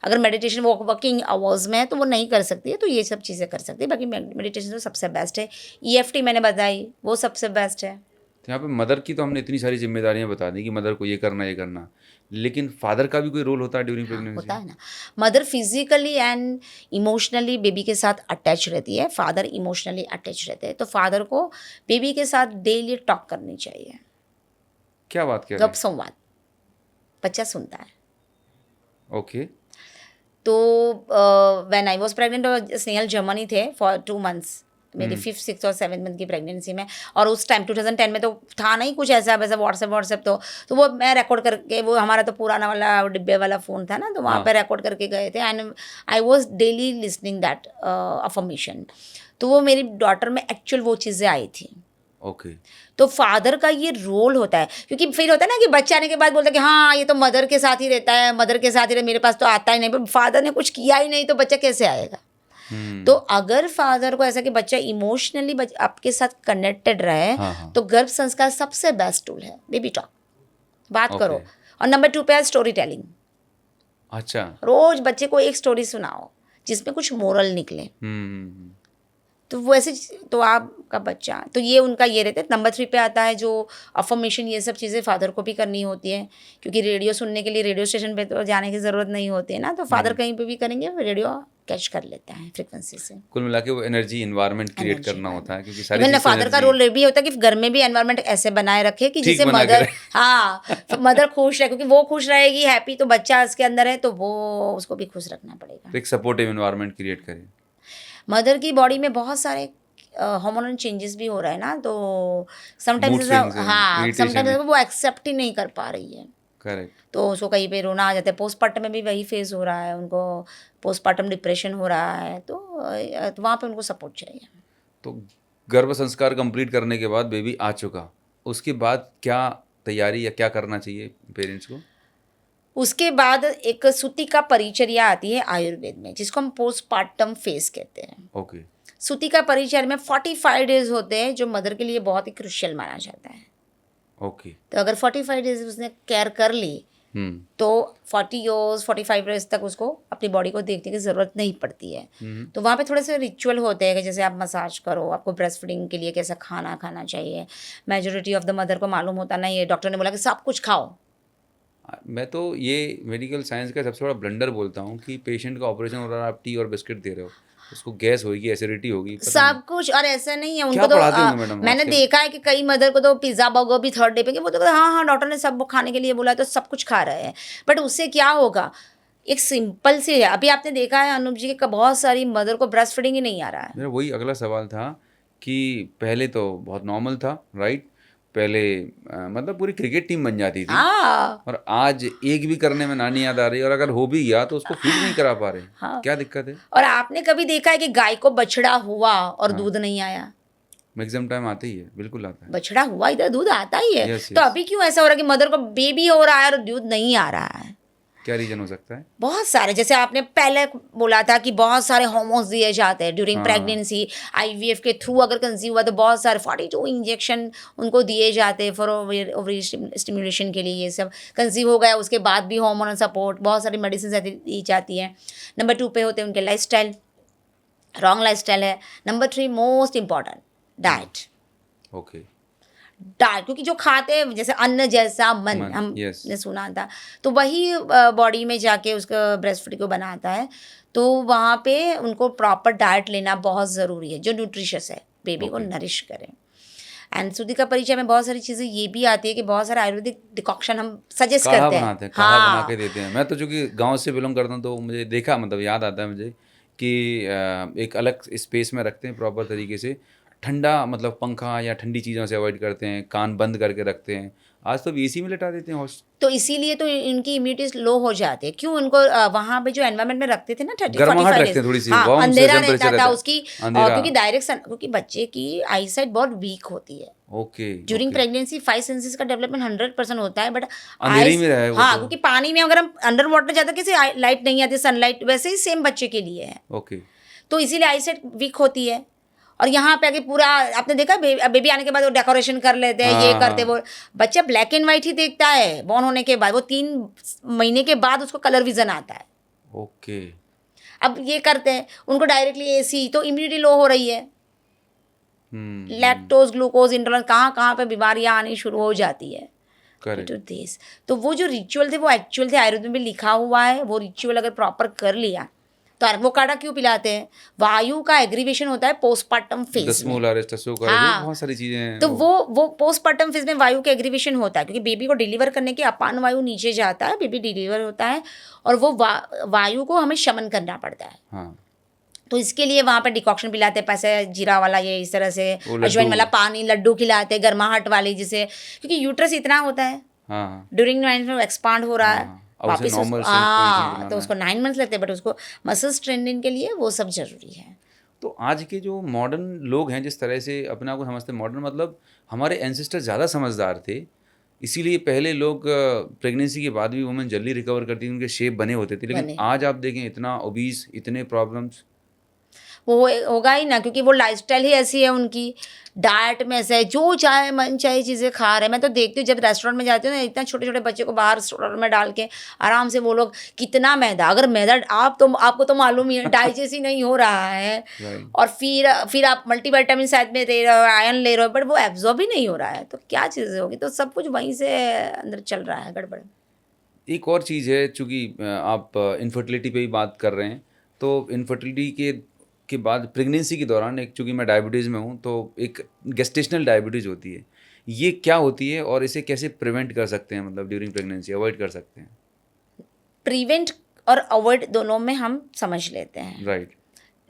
अगर मेडिटेशन वर्किंग आवर्स में है तो वो नहीं कर सकती है, तो ये सब चीज़ें कर सकती है। बाकी मेडिटेशन तो सबसे बेस्ट है। EFT मैंने बताई, वो सबसे बेस्ट है। तो यहाँ पे मदर की तो हमने इतनी सारी जिम्मेदारियां बता दी कि मदर को ये करना, लेकिन फादर का भी कोई रोल होता है ड्यूरिंग प्रेगनेंसी? होता है ना। Mother physically and emotionally baby के साथ अटैच रहती है, फादर इमोशनली अटैच रहते हैं। तो फादर को बेबी के साथ डेली टॉक करनी चाहिए, क्या बात कर रहे गप संवाद, बच्चा सुनता है। हैं? ओके। तो when I was pregnant, Snehal Germany थे फॉर 2 मंथ्स, मेरी 5th 6th और 7th मंथ की प्रेगनेंसी में। और उस टाइम 2010 में तो था नहीं कुछ ऐसा वैसा व्हाट्सएप तो वो मैं रिकॉर्ड करके, वो हमारा तो पुराना वाला डिब्बे वाला फ़ोन था ना, तो वहाँ पे रिकॉर्ड करके गए थे and I was daily listening that affirmation. तो वो मेरी डॉटर में एक्चुअल वो चीज़ें आई थी। ओके। तो फादर का ये रोल होता है, क्योंकि फिर होता है ना कि बच्चा आने के बाद बोलता है कि हाँ ये तो मदर के साथ ही रहता है, मदर के साथ ही रहता, मेरे पास तो आता ही नहीं, पर फादर ने कुछ किया ही नहीं तो बच्चा कैसे आएगा। तो अगर फादर को ऐसा कि बच्चा इमोशनली आपके साथ कनेक्टेड रहे, हाँ। तो गर्भ संस्कार सबसे बेस्ट टूल है। बेबी टॉक, बात करो। ओके। और नंबर 2 पे है स्टोरी टेलिंग। अच्छा। रोज बच्चे को एक स्टोरी सुनाओ जिसमें कुछ मोरल निकले। तो वैसे तो आपका बच्चा, तो ये उनका ये रहता है। नंबर 3 पे आता है जो अफर्मेशन, ये सब चीज़ें फादर को भी करनी होती है, क्योंकि रेडियो सुनने के लिए रेडियो स्टेशन पे तो जाने की ज़रूरत नहीं होती है ना, तो फादर कहीं पे भी करेंगे, रेडियो कैच कर लेता है फ्रिक्वेंसी से। कुल मिला के वो एनर्जी इन्वायरमेंट क्रिएट Energy करना होता है, क्योंकि इवन सारी चीज़ तो फादर का एनर्जी रोल ये भी होता है कि घर में भी एनवायरनमेंट ऐसे बनाए रखे कि ठीक जिससे बना के मदर, रहे। हाँ, मदर खुश रहे, क्योंकि वो खुश रहेगी, हैप्पी, तो बच्चा उसके अंदर है तो वो उसको भी खुश रखना पड़ेगा। तो एक सपोर्टिव इन्वायरमेंट क्रिएट करें। मदर की बॉडी में बहुत सारे हार्मोनल चेंजेस भी हो रहा है ना, तो समटाइम्स Mood ऐसा, swings हैं, हाँ, irritation समटाइम्स है। वो एक्सेप्ट ही नहीं कर पा रही है, करेक्ट। तो उसको कहीं पे रोना आ जाता है। पोस्टमार्टम में भी वही फेस हो रहा है उनको, पोस्टमार्टम डिप्रेशन हो रहा है, तो वहाँ पे उनको सपोर्ट चाहिए। तो गर्भ संस्कार कंप्लीट करने के बाद बेबी आ चुका, उसके बाद क्या तैयारी या क्या करना चाहिए पेरेंट्स को? उसके बाद एक सूतिका परिचर्या आती है आयुर्वेद में, जिसको हम पोस्टमार्टम फेज कहते हैं। ओके। सूतिका परिचर्या में 45 डेज होते हैं, जो मदर के लिए बहुत ही क्रुशियल माना जाता है। ओके। तो अगर 45 डेज उसने केयर कर ली तो 45 डेज तक उसको अपनी बॉडी को देखने की ज़रूरत नहीं पड़ती है। तो वहाँ पे थोड़े से रिचुअल होते हैं कि जैसे आप मसाज करो, आपको ब्रेस्ट फीडिंग के लिए कैसा खाना खाना चाहिए। मेजोरिटी ऑफ द मदर को मालूम होता नहीं है, डॉक्टर ने बोला कि सब कुछ खाओ। मैं तो ये मेडिकल साइंस का सबसे बड़ा ब्लंडर बोलता हूँ कि पेशेंट का ऑपरेशन हो रहा है, आप टी और बिस्किट दे रहे हो, उसको गैस होगी, एसिडिटी होगी, पता नहीं। सब कुछ, और ऐसा नहीं है क्या उनको तो पढ़ाते होंगे मैडम मैंने आजकल? देखा है कि कई मदर को तो पिज़्ज़ा बर्गर भी 3rd डे पे, वो तो हाँ हाँ डॉक्टर ने सब खाने के लिए बोला तो सब कुछ खा रहे हैं, बट उससे क्या होगा। एक सिंपल सी है, अभी आपने देखा है अनुप जी के बहुत सारी मदर को ब्रेस्ट फीडिंग ही नहीं आ रहा है। मेरा वही अगला सवाल था कि पहले तो बहुत नॉर्मल था, राइट? पहले मतलब पूरी क्रिकेट टीम बन जाती थी, हाँ और आज एक भी करने में नानी याद आ रही है, और अगर हो भी गया तो उसको फीड नहीं करा पा रहे। हाँ। क्या दिक्कत है? और आपने कभी देखा है कि गाय को बछड़ा हुआ और दूध नहीं आया? मैक्सिमम टाइम आते ही है, बिल्कुल आता है। बछड़ा हुआ इधर दूध आता ही है। Yes, तो yes. अभी क्यों ऐसा हो रहा है कि मदर को बेबी हो रहा है और दूध नहीं आ रहा है? क्या रीजन हो सकता है? बहुत सारे, जैसे आपने पहले बोला था कि बहुत सारे हार्मोन्स दिए जाते हैं ड्यूरिंग हाँ। प्रेगनेंसी, IVF के थ्रू अगर कंसीव हुआ तो बहुत सारे 42 इंजेक्शन उनको दिए जाते हैं फॉर ओवरी स्टिमुलेशन के लिए। ये सब कंसीव हो गया उसके बाद भी हार्मोनल सपोर्ट, बहुत सारी मेडिसिन दी जाती हैं। नंबर 2 पे होते हैं उनके लाइफस्टाइल, रॉन्ग लाइफस्टाइल है। Number 3 most important, diet. Okay. Diet, क्योंकि जो खाते हैं जैसे अन्न जैसा मन, मन, हमने yes. सुना था, तो वही बॉडी में जाके उसका ब्रेस्ट फीड को बनाता है। तो वहाँ पे उनको प्रॉपर डाइट लेना बहुत ज़रूरी है, जो न्यूट्रिशियस है, बेबी को Okay. नरिश करें। एंड सूतिका परिचय में बहुत सारी चीज़ें ये भी आती है कि बहुत सारे आयुर्वेदिक डिकॉक्शन हम सजेस्ट काढ़ा करते बनाते हैं। हैं, काढ़ा बना हाँ के देते हैं। मैं तो चूंकि गांव से बिलोंग करता हूँ तो मुझे देखा, मतलब याद आता है मुझे कि एक अलग स्पेस में रखते हैं प्रॉपर तरीके से, ठंडा मतलब पंखा या ठंडी चीज़ों से अवॉइड करते हैं, कान बंद करके रखते हैं। आज तो एसी में लिटा देते हैं तो इसीलिए तो इनकी इम्यूनिटी लो हो जाती है। क्यों उनको वहाँ पे जो एनवायरनमेंट में रखते थे ना 30-45 गर्माहट रखते डेज, हैं थोड़ी सी, हाँ वार्म अंधेरा टेम्परेचर रहता रहता था है, उसकी, अंधेरा। क्योंकि डायरेक्ट सन, क्योंकि बच्चे की आई साइट बहुत वीक होती है ओके ड्यूरिंग प्रेगनेंसी। 5 सेंसेस का डेवलपमेंट 100% होता है, बट अंधेरे ही में रहा है वो हाँ तो। क्योंकि पानी में अगर हम अंडर वाटर जाता, कैसे लाइट नहीं आती, सनलाइट, वैसे ही सेम बच्चे के लिए है। ओके तो इसीलिए आई साइट वीक होती है। और यहाँ पे आके पूरा आपने देखा बेबी आने के बाद वो डेकोरेशन कर लेते हैं, ये करते, वो बच्चा ब्लैक एंड वाइट ही देखता है बॉर्न होने के बाद। वो 3 महीने के बाद उसको कलर विजन आता है। ओके। अब ये करते हैं उनको डायरेक्टली एसी, तो इम्यूनिटी लो हो रही है, लैक्टोज ग्लूकोज इंटॉलरेंस, कहाँ कहाँ पे बीमारियाँ आनी शुरू हो जाती है। करेक्ट। दिस तो वो जो रिचुअल थे वो एक्चुअल थे, आयुर्वेद में भी लिखा हुआ है। वो रिचुअल अगर प्रॉपर कर लिया तो वो काढ़ा क्यों पिलाते हैं? वायु का एग्रीवेशन होता है पोस्टपार्टम फेज में। दसमोलारिस, टसोकारिस, हाँ, बहुत सारी चीजें हैं तो वो पोस्टपार्टम फेज में वायु का एग्रीवेशन होता है, क्योंकि बेबी को डिलीवर करने के अपान वायु नीचे जाता है, बेबी डिलीवर होता है, और वो वायु को हमें शमन करना पड़ता है। हाँ। तो इसके लिए वहाँ पे डिकॉक्शन पिलाते हैं, पैसे जीरा वाला, ये इस तरह से वो लड्डू। अजवाइन वाला पानी, लड्डू खिलाते हैं गर्माहट वाली, जिसे क्योंकि यूट्रस इतना होता है हाँ ड्यूरिंग 9 मंथ एक्सपांड हो रहा है, हाँ, अब उसे वापस normal से हाँ, कोई तो उसको 9 मंथ्स लगते हैं, बट उसको मसल स्ट्रेंथनिंग के लिए वो सब जरूरी है। तो आज के जो मॉडर्न लोग हैं, जिस तरह से अपने आप को समझते हैं मॉडर्न, मतलब हमारे एंसेस्टर ज़्यादा समझदार थे, इसीलिए पहले लोग प्रेगनेंसी के बाद भी वुमेन जल्दी रिकवर करती थी, उनके शेप बने होते थे। लेकिन बने। आज आप देखें इतना ओबीस, इतने प्रॉब्लम्स। वो होगा ही ना, क्योंकि वो लाइफस्टाइल ही ऐसी है उनकी, डाइट में ऐसा है, जो चाहे मन चाहे चीज़ें खा रहे हैं। मैं तो देखती हूँ जब रेस्टोरेंट में जाती हूँ ना, इतना छोटे छोटे बच्चे को बाहर रेस्टोरेंट में डाल के आराम से वो लोग, कितना मैदा, अगर मैदा आपको तो मालूम ही है डाइजेस्ट ही नहीं हो रहा है, और फिर आप मल्टीविटामिन शायद में दे रहे हो, आयरन ले रहे हो, बट वो एब्जॉर्ब ही नहीं हो रहा है, तो क्या चीज़ें होगी? तो सब कुछ वहीं से अंदर चल रहा है गड़बड़। एक और चीज़ है, चूँकि आप इनफर्टिलिटी पे ही बात कर रहे हैं, तो इनफर्टिलिटी के बाद प्रेगनेंसी के दौरान, एक चूँकि मैं डायबिटीज़ में हूँ, तो एक गेस्टेशनल डायबिटीज़ होती है। ये क्या होती है और इसे कैसे प्रिवेंट कर सकते हैं, मतलब ड्यूरिंग प्रेगनेंसी अवॉइड कर सकते हैं? प्रिवेंट और अवॉइड दोनों में हम समझ लेते हैं। राइट।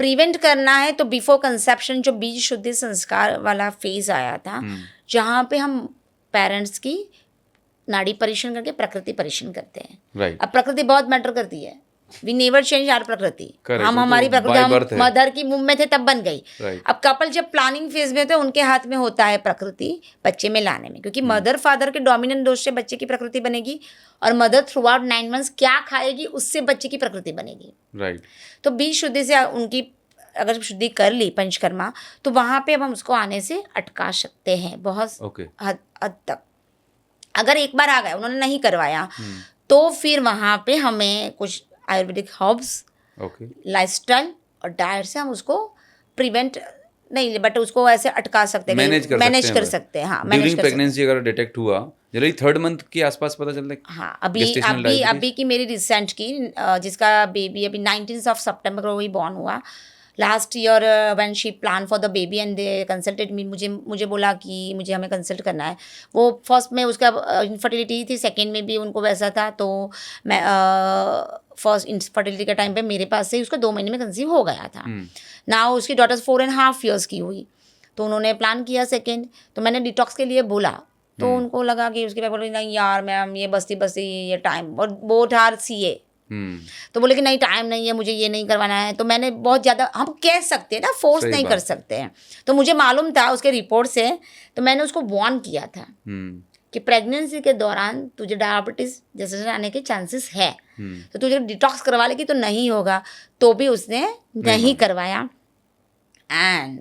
प्रिवेंट करना है तो बिफोर कंसेप्शन जो बीज शुद्धि संस्कार वाला फेज आया था, जहाँ पे हम पेरेंट्स की नाड़ी परीक्षण करके प्रकृति परीक्षण करते हैं। राइट। अब प्रकृति बहुत मैटर करती है, वी नेवर चेंज आवर प्रकृति। Correct, हम वो तो हमारी प्रकृति, by हम birth है। मदर की मुंह में थे तब बन गई। Right. अब कपल जब प्लानिंग फेज में होते हैं, उनके हाथ में होता है प्रकृति बच्चे में लाने में, क्योंकि मदर फादर के डोमिनेंट दोष से बच्चे की प्रकृति बनेगी, और मदर थ्रू आउट 9 मंथ्स क्या खाएगी उससे बच्चे की प्रकृति बनेगी। राइट। तो बीज शुद्धि से उनकी अगर शुद्धि कर ली पंचकर्मा, तो वहाँ पे अब हम उसको आने से अटका सकते हैं बहुत ओके। हद तक। अगर एक बार आ गए, उन्होंने नहीं करवाया, तो फिर वहाँ पे हमें कुछ आयुर्वेदिक हर्ब्स, ओके, लाइफस्टाइल और डाइट से हम उसको प्रिवेंट नहीं, बट उसको ऐसे अटका सकते हैं, मैनेज कर सकते हैं। हाँ, ड्यूरिंग प्रेगनेंसी अगर डिटेक्ट हुआ, जनरली 3rd मंथ के आसपास पता चलता है। हाँ, अभी की मेरी रिसेंट की, जिसका बेबी अभी 19 सितंबर को ही बॉर्न हुआ। Last year when she plan for the baby and they consulted me, मुझे बोला कि हमें कंसल्ट करना है। वो फर्स्ट में उसका इनफर्टिलिटी थी, सेकेंड में भी उनको वैसा था, तो मैं फर्स्ट इनफर्टिलिटी के टाइम पे मेरे पास से उसका 2 महीने में कंसीव हो गया था ना। उसकी डॉटर 4.5 years की हुई, तो उन्होंने प्लान किया सेकेंड। तो मैंने डिटॉक्स के लिए बोला, तो उनको लगा कि उसके बाद बोले नहीं यार मैम, ये बस्ती ये टाइम, और बोथ आर CA, तो बोले कि नहीं टाइम नहीं है, मुझे ये नहीं करवाना है। तो मैंने बहुत ज़्यादा, हम कह सकते हैं ना, फोर्स नहीं कर सकते हैं, तो मुझे मालूम था उसके रिपोर्ट से, तो मैंने उसको वार्न किया था कि प्रेगनेंसी के दौरान तुझे डायबिटीज़ जैसे आने के चांसेस है, तो तुझे डिटॉक्स करवा लेगी तो नहीं होगा। तो भी उसने नहीं करवाया, एंड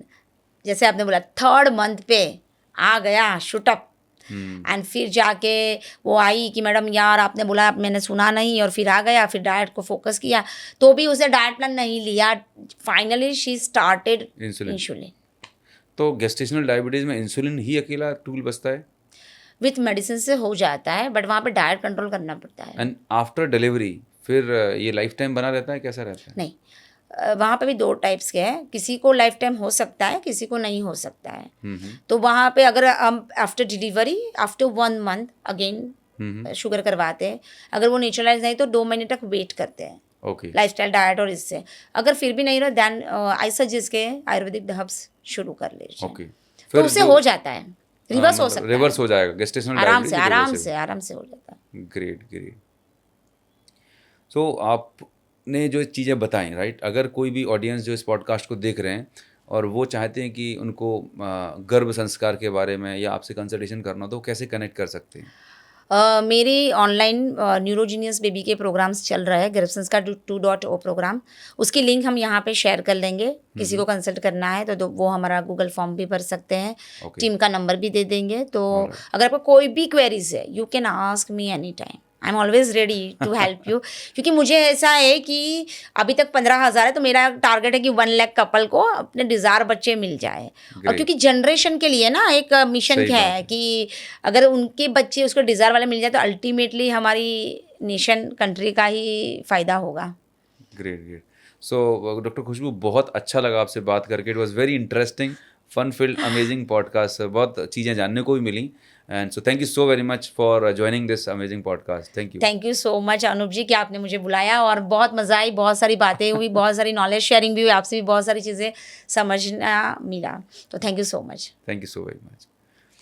जैसे आपने बोला 3rd मंथ पे आ गया शूटअप, एंड फिर जाके वो आई कि मैडम यार आपने बोला, मैंने सुना नहीं, और फिर आ गया, फिर डाइट को फोकस किया, तो भी उसे डाइट प्लान नहीं लिया। Finally she started insulin. तो गेस्टेशनल डायबिटीज़ में इंसुलिन ही अकेला टूल बचता है? विथ मेडिसिन से हो जाता है, बट वहाँ पे डाइट कंट्रोल करना पड़ता है। एंड आफ्टर डिलीवरी फिर ये लाइफ टाइम बना रहता है, कैसा रहता है? नहीं, वहाँ पे भी 2 टाइप्स के हैं, किसी को लाइफ टाइम हो सकता है, किसी को नहीं हो सकता है। तो वहाँ पे अगर हम after delivery, after 1 month again sugar करवाते हैं, अगर वो नेचुरलाइज नहीं तो 2 महीने तक वेट करते हैं। ओके लाइफस्टाइल डाइट और इससे अगर फिर भी नहीं रहा देन आई सजेस्ट के आयुर्वेदिक हर्ब्स शुरू कर लीजिए। ओके तो उससे हो जाता है, रिवर्स हो सकता है, रिवर्स हो जाएगा गेस्टेशनल आराम से डायबिटीज आराम से आराम से हो जाता है। Great great. सो आपने जो चीज़ें बताई राइट, अगर कोई भी ऑडियंस जो इस पॉडकास्ट को देख रहे हैं और वो चाहते हैं कि उनको गर्भ संस्कार के बारे में या आपसे कंसल्टेशन करना हो तो कैसे कनेक्ट कर सकते हैं? मेरी ऑनलाइन न्यूरोजीनियस बेबी के प्रोग्राम्स चल रहा है, गर्भ संस्कार 2.0 प्रोग्राम, उसकी लिंक हम यहाँ पे शेयर कर लेंगे। किसी को कंसल्ट करना है तो वो हमारा गूगल फॉर्म भी भर सकते हैं, टीम का नंबर भी दे देंगे। तो अगर आपको कोई भी क्वेरीज है you can ask me any time, I am always ready to help you. क्योंकि मुझे ऐसा है कि अभी तक 15,000 है तो मेरा टारगेट है कि 1 लाख कपल को अपने डिज़ायर बच्चे मिल जाए। और क्योंकि जनरेशन के लिए ना एक मिशन क्या है कि अगर उनके बच्चे उसको डिज़ायर वाले मिल जाए तो अल्टीमेटली हमारी नेशन कंट्री का ही फ़ायदा होगा। Great great. So doctor Khushboo, बहुत अच्छा लगा आपसे बात करके। It was very interesting, fun filled, amazing podcast. बहुत चीज़ें जानने को भी मिली। And so thank you so very much for joining this amazing podcast. Thank you so much Anoop ji कि आपने मुझे बुलाया और बहुत मज़ा आई, बहुत सारी बातें हुई, बहुत सारी नॉलेज शेयरिंग भी हुई, आपसे भी बहुत सारी चीज़ें समझना मिला। तो thank you so much. Thank you so very much.